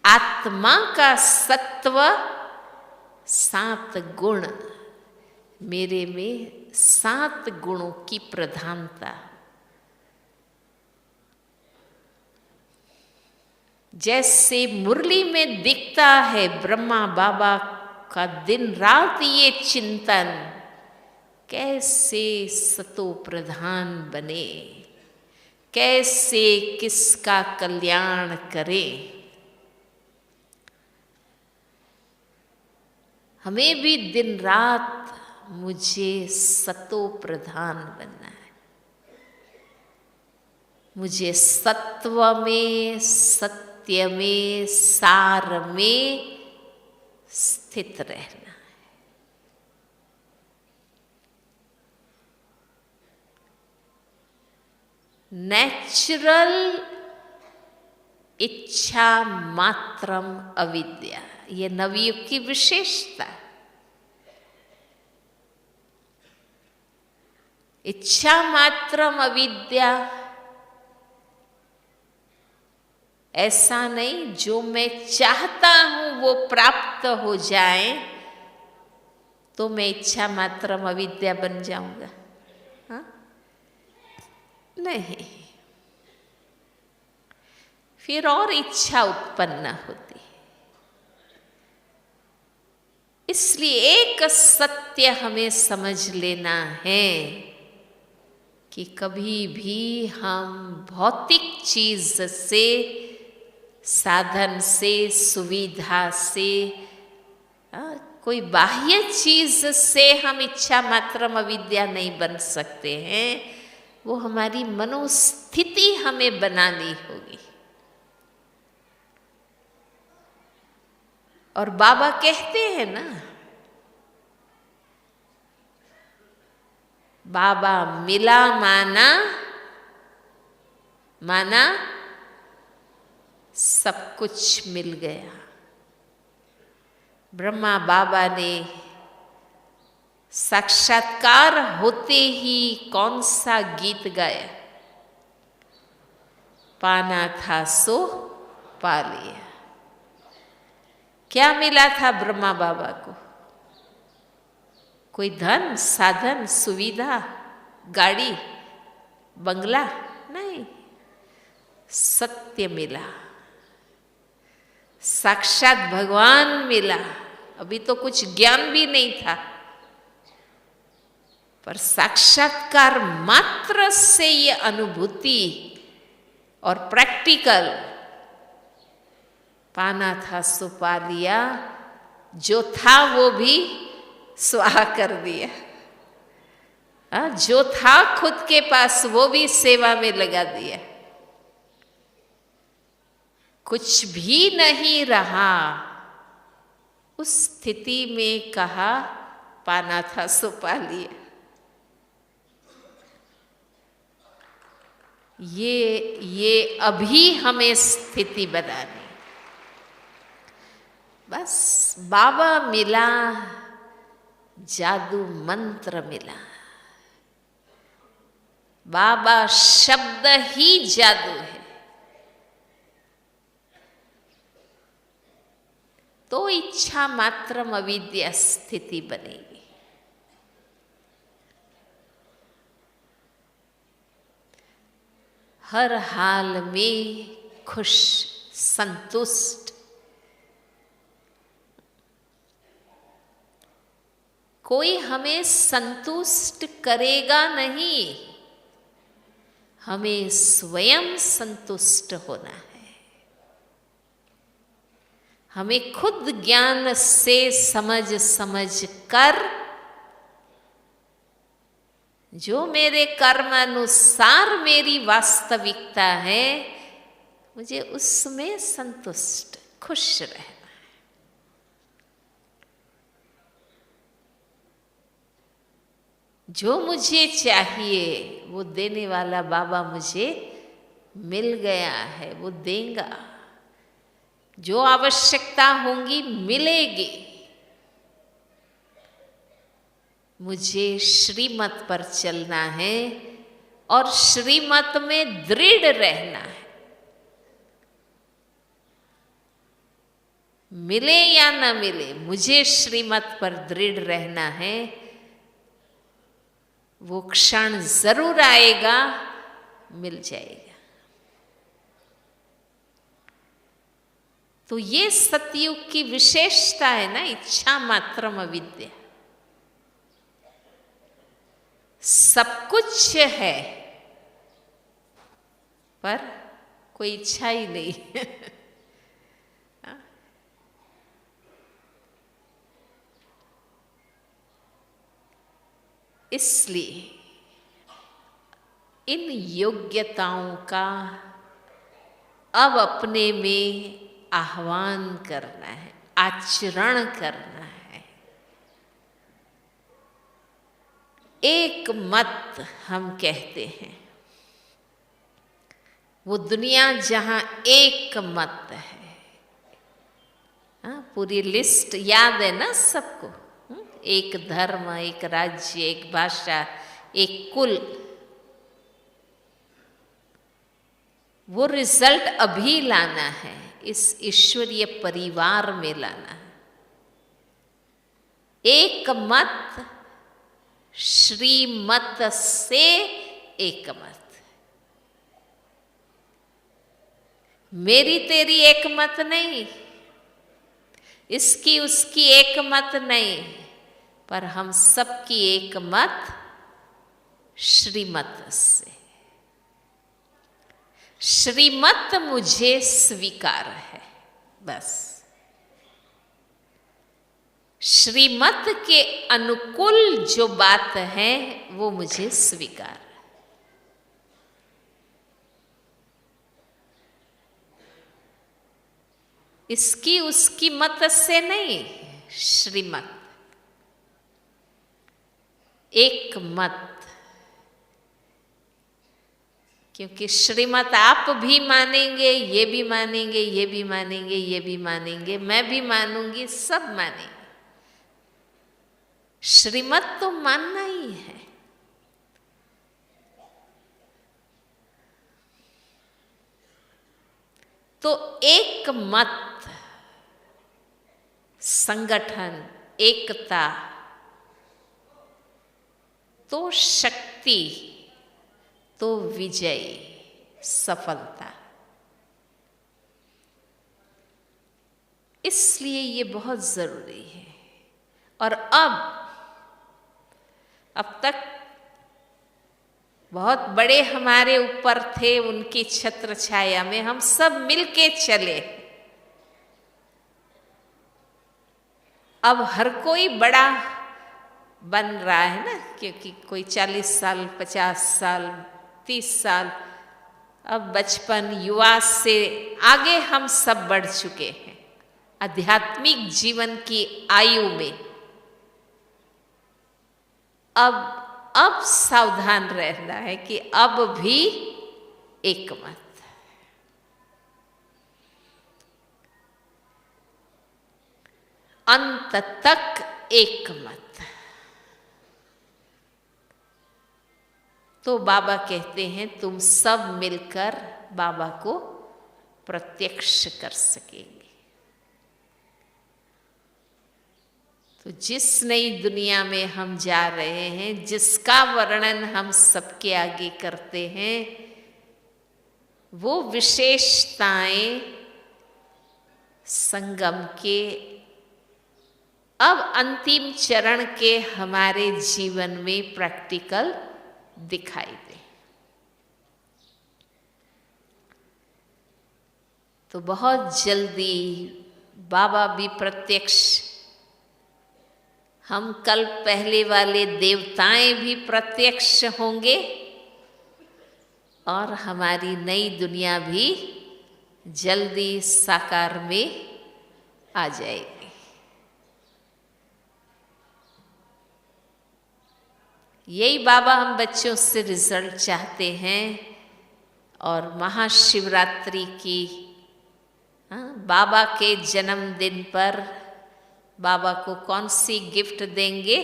आत्मा का सत्व 7 गुण। मेरे में 7 गुणों की प्रधानता। जैसे मुरली में दिखता है ब्रह्मा बाबा का दिन रात ये चिंतन, कैसे सतो प्रधान बने, कैसे किसका कल्याण करे। हमें भी दिन रात मुझे सतो प्रधान बनना है। मुझे सत्व में, सत्य में, सार में स्थित रहना है। नेचुरल इच्छा मात्रम अविद्या, ये नवयुग की विशेषता। इच्छा मात्रम अविद्या, ऐसा नहीं जो मैं चाहता हूं वो प्राप्त हो जाए तो मैं इच्छा मात्रम अविद्या बन जाऊंगा। हाँ? नहीं, फिर और इच्छा उत्पन्न होती है। इसलिए एक सत्य हमें समझ लेना है कि कभी भी हम भौतिक चीज से, साधन से, सुविधा से, कोई बाह्य चीज से हम इच्छा मात्रम अविद्या नहीं बन सकते हैं। वो हमारी मनोस्थिति हमें बनानी होगी। और बाबा कहते हैं ना, बाबा मिला माना, माना सब कुछ मिल गया। ब्रह्मा बाबा ने साक्षात्कार होते ही कौन सा गीत गाया? पाना था सो पा लिया। क्या मिला था ब्रह्मा बाबा को? कोई धन, साधन, सुविधा, गाड़ी, बंगला? नहीं, सत्य मिला, साक्षात भगवान मिला। अभी तो कुछ ज्ञान भी नहीं था, पर साक्षात्कार मात्र से ये अनुभूति और प्रैक्टिकल, पाना था सो पा लिया, जो था वो भी स्वाहा कर दिया। जो था खुद के पास वो भी सेवा में लगा दिया। कुछ भी नहीं रहा, उस स्थिति में कहा पाना था सो पा लिया। ये अभी हमें स्थिति बनानी। बस बाबा मिला, जादू मंत्र मिला। बाबा शब्द ही जादू है। तो इच्छा मात्रम अविद्या स्थिति बनेगी। हर हाल में खुश, संतुष्ट। कोई हमें संतुष्ट करेगा नहीं, हमें स्वयं संतुष्ट होना है। हमें खुद ज्ञान से समझ कर जो मेरे कर्म अनुसार मेरी वास्तविकता है, मुझे उसमें संतुष्ट, खुश रहना है। जो मुझे चाहिए वो देने वाला बाबा मुझे मिल गया है, वो देगा। जो आवश्यकता होंगी मिलेगी। मुझे श्रीमत पर चलना है और श्रीमत में दृढ़ रहना है। मिले या न मिले, मुझे श्रीमत पर दृढ़ रहना है। वो क्षण जरूर आएगा, मिल जाएगा। तो ये सतयुग की विशेषता है ना, इच्छा मात्रम अविद्या। सब कुछ है पर कोई इच्छा ही नहीं। इसलिए इन योग्यताओं का अब अपने में आह्वान करना है, आचरण करना है। एक मत हम कहते हैं, वो दुनिया जहां एक मत है। पूरी लिस्ट याद है ना सबको? एक धर्म, एक राज्य, एक भाषा, एक कुल। वो रिजल्ट अभी लाना है, इस ईश्वरीय परिवार में लाना है। एक मत, श्रीमत से एक मत। मेरी तेरी एक मत नहीं, इसकी उसकी एक मत नहीं, पर हम सबकी एक मत श्रीमत से। श्रीमत मुझे स्वीकार है, बस। श्रीमत के अनुकूल जो बात है वो मुझे स्वीकार है। इसकी उसकी मत से नहीं, श्रीमत, एक मत। क्योंकि श्रीमत आप भी मानेंगे, ये भी मानेंगे, ये भी मानेंगे, ये भी मानेंगे, मैं भी मानूंगी, सब मानेंगे। श्रीमत तो मानना ही है। तो एक मत, संगठन, एकता, तो शक्ति, तो विजय, सफलता। इसलिए ये बहुत जरूरी है। और अब तक बहुत बड़े हमारे ऊपर थे, उनकी छत्र छाया में हम सब मिलके चले। अब हर कोई बड़ा बन रहा है ना, क्योंकि कोई 40 साल, 50 साल, 30 साल, अब बचपन, युवा से आगे हम सब बढ़ चुके हैं आध्यात्मिक जीवन की आयु में। अब सावधान रहना है कि अब भी एक मत। अंत तक एक मत। तो बाबा कहते हैं तुम सब मिलकर बाबा को प्रत्यक्ष कर सकेंगे। तो जिस नई दुनिया में हम जा रहे हैं, जिसका वर्णन हम सबके आगे करते हैं, वो विशेषताएं संगम के अब अंतिम चरण के हमारे जीवन में प्रैक्टिकल दिखाई दे। तो बहुत जल्दी बाबा भी प्रत्यक्ष, हम कल पहले वाले देवताएं भी प्रत्यक्ष होंगे और हमारी नई दुनिया भी जल्दी साकार में आ जाएगी। यही बाबा हम बच्चों से रिजल्ट चाहते हैं। और महाशिवरात्रि की बाबा के जन्मदिन पर बाबा को कौन सी गिफ्ट देंगे?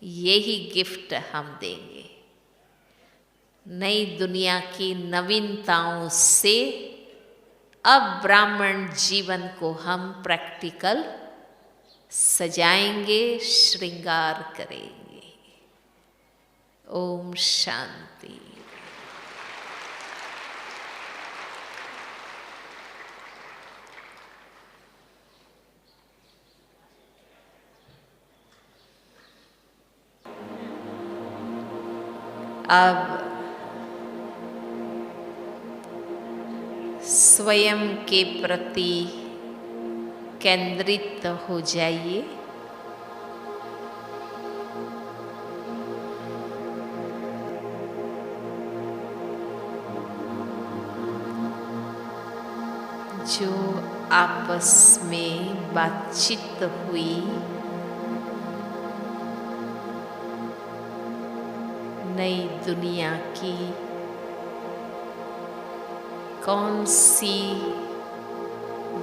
यही गिफ्ट हम देंगे। नई दुनिया की नवीनताओं से अब ब्राह्मण जीवन को हम प्रैक्टिकल सजाएंगे, श्रृंगार करेंगे। ओम शांति। अब स्वयं के प्रति केंद्रित हो जाइए। जो आपस में बातचीत हुई, नई दुनिया की कौन सी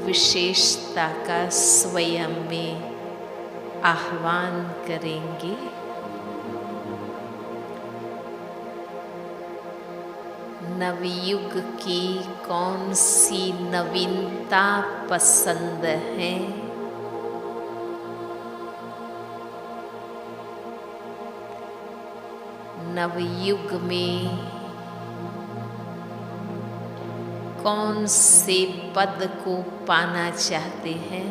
विशेषता का स्वयं में आह्वान करेंगे? नवयुग की कौन सी नवीनता पसंद है? नवयुग में कौन से पद को पाना चाहते हैं?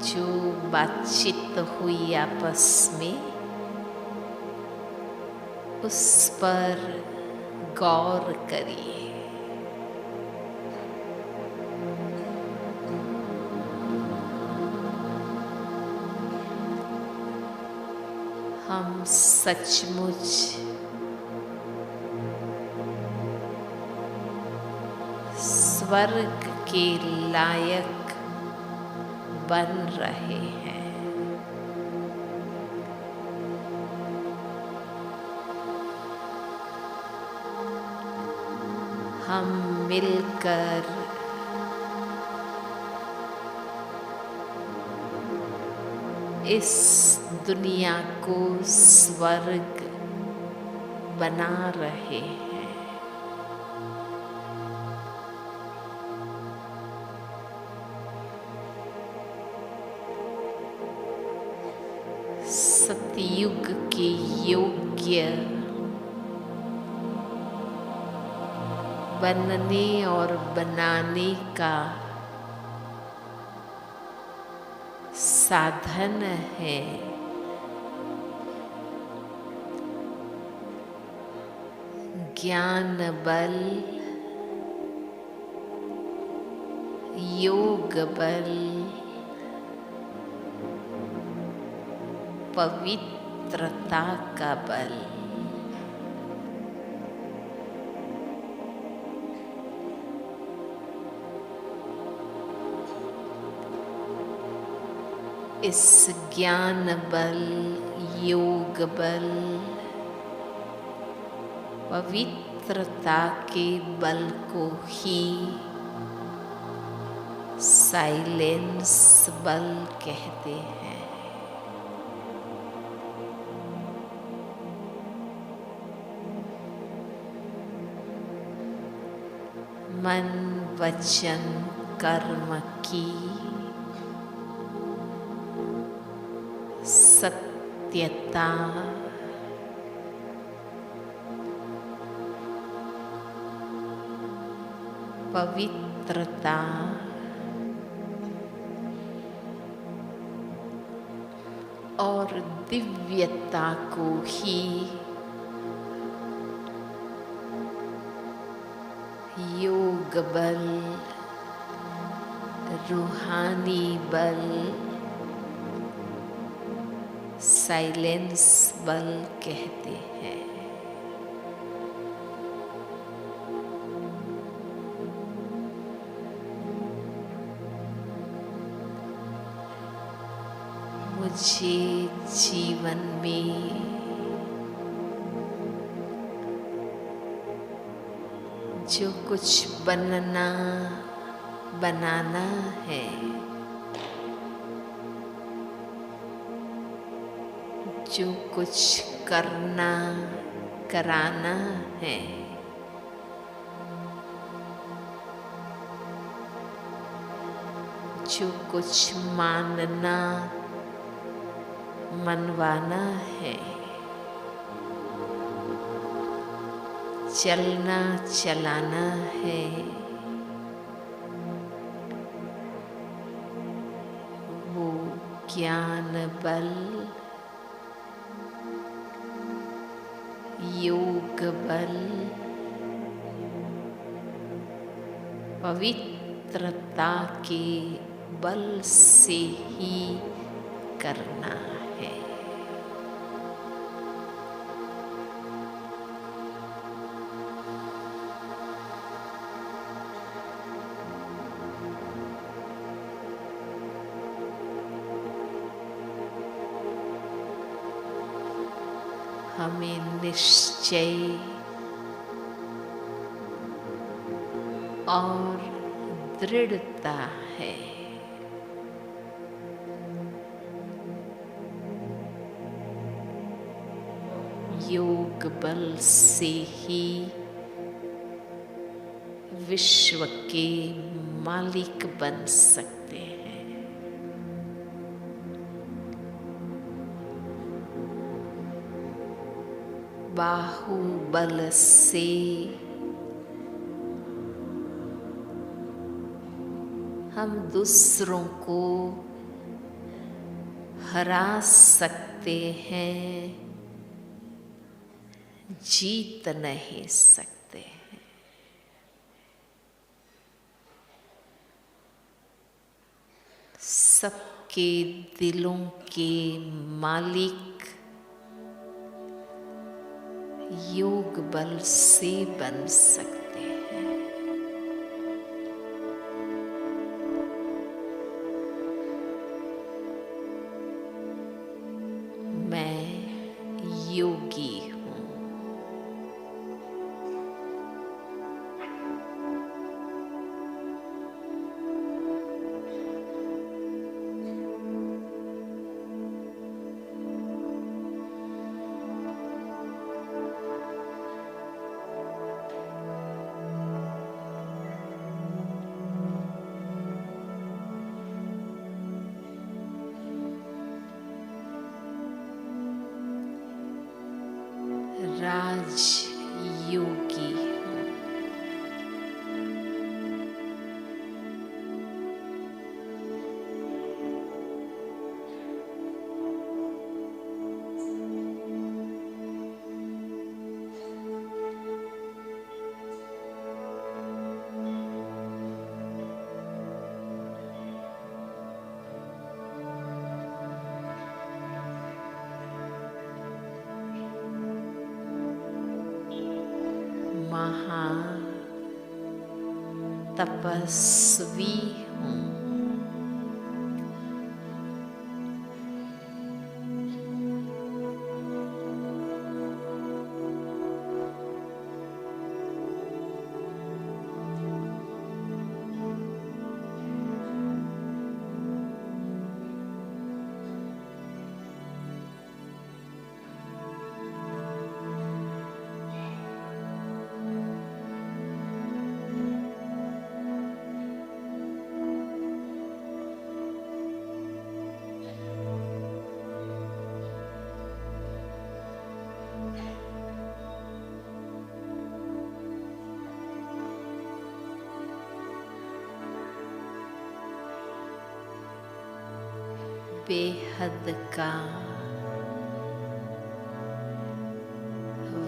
जो बातचीत हुई आपस में, उस पर गौर करिए। हम सचमुच स्वर्ग के लायक बन रहे हैं। हम मिलकर इस दुनिया को स्वर्ग बना रहे हैं। सतयुग के योग्य बनने और बनाने का साधन है ज्ञान बल, योग बल, पवित्रता का बल। इस ज्ञान बल, योग बल, पवित्रता के बल को ही साइलेंस बल कहते हैं। मन वचन कर्म की सत्यता पवित्रता और दिव्यता को ही योग बल, रूहानी बल, साइलेंस बल कहते हैं। मुझे जीवन में जो कुछ बनना बनाना है, जो कुछ करना कराना है, जो कुछ मानना मनवाना है, चलना चलाना है, वो ज्ञान बल, योग बल, पवित्रता के बल से ही करना है। हमें निश्चय और दृढ़ता है। योग बल से ही विश्व के मालिक बन सकते हैं। बाहुबल से हम दूसरों को हरा सकते हैं, जीत नहीं सकते हैं। सबके दिलों के मालिक योग बल से बन सकते हैं। मैं योगी हूँ। राजयोगी हूँ। महातपस्वी हूँ। बेहद का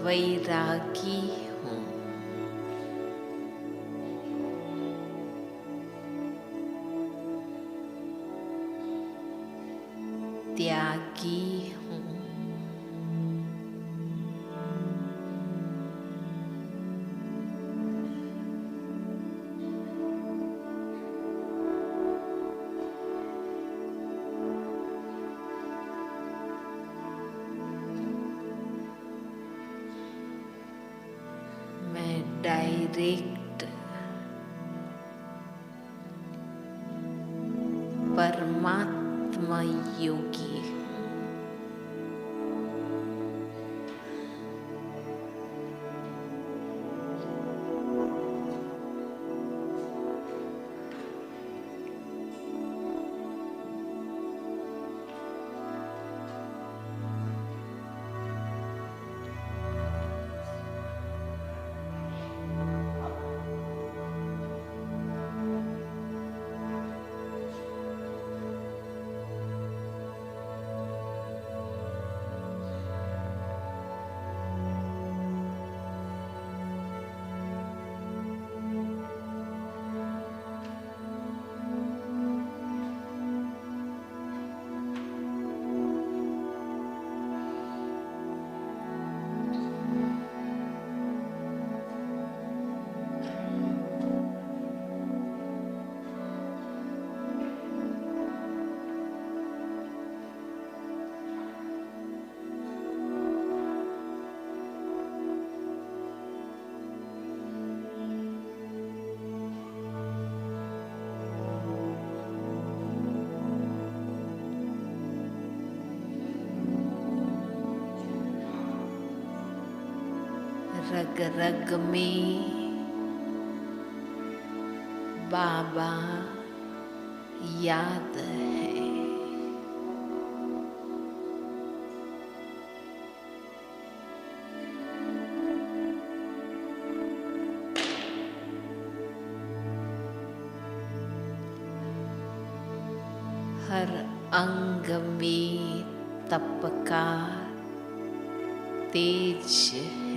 वैरागी हूँ। त्यागी हूँ। मैं डायरेक्ट परमात्मा योगी हूँ। रग रग में बाबा याद है। हर अंग में तप का तेज है।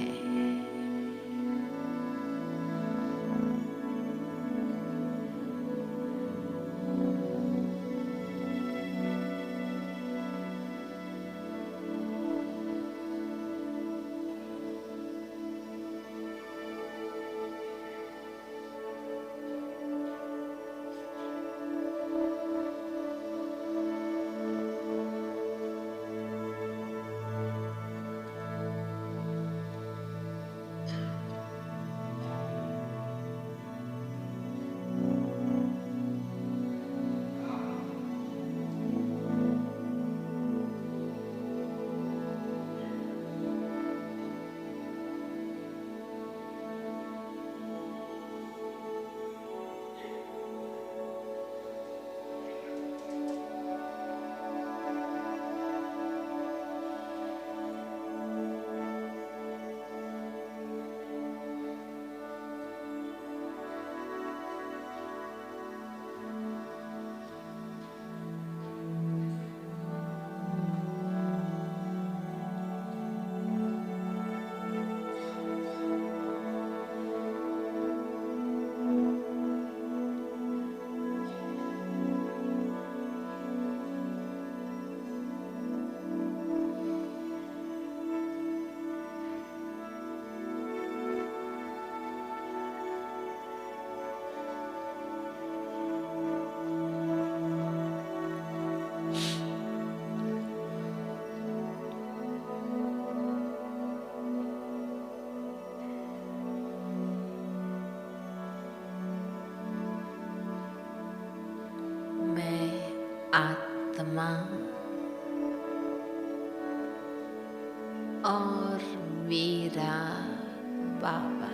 आत्मा और मेरा बाबा।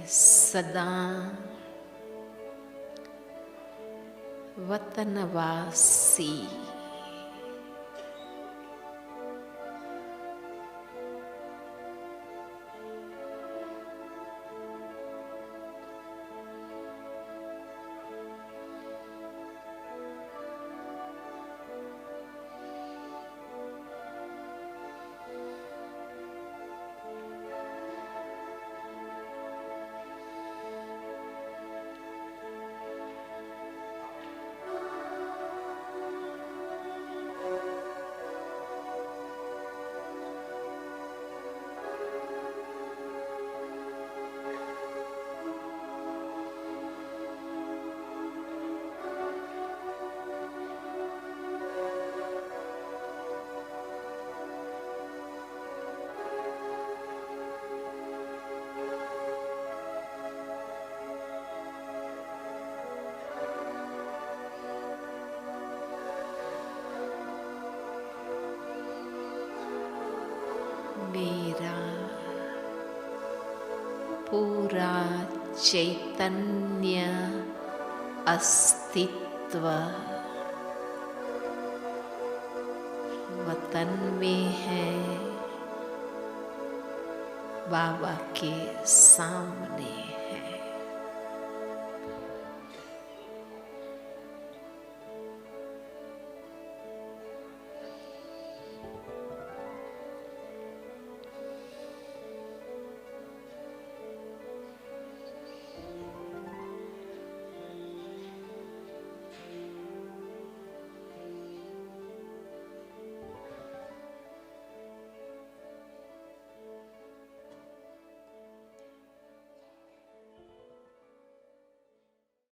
सदा वतनवासी। मेरा पूरा चैतन्य अस्तित्व वतन में है, बाबा के सामने।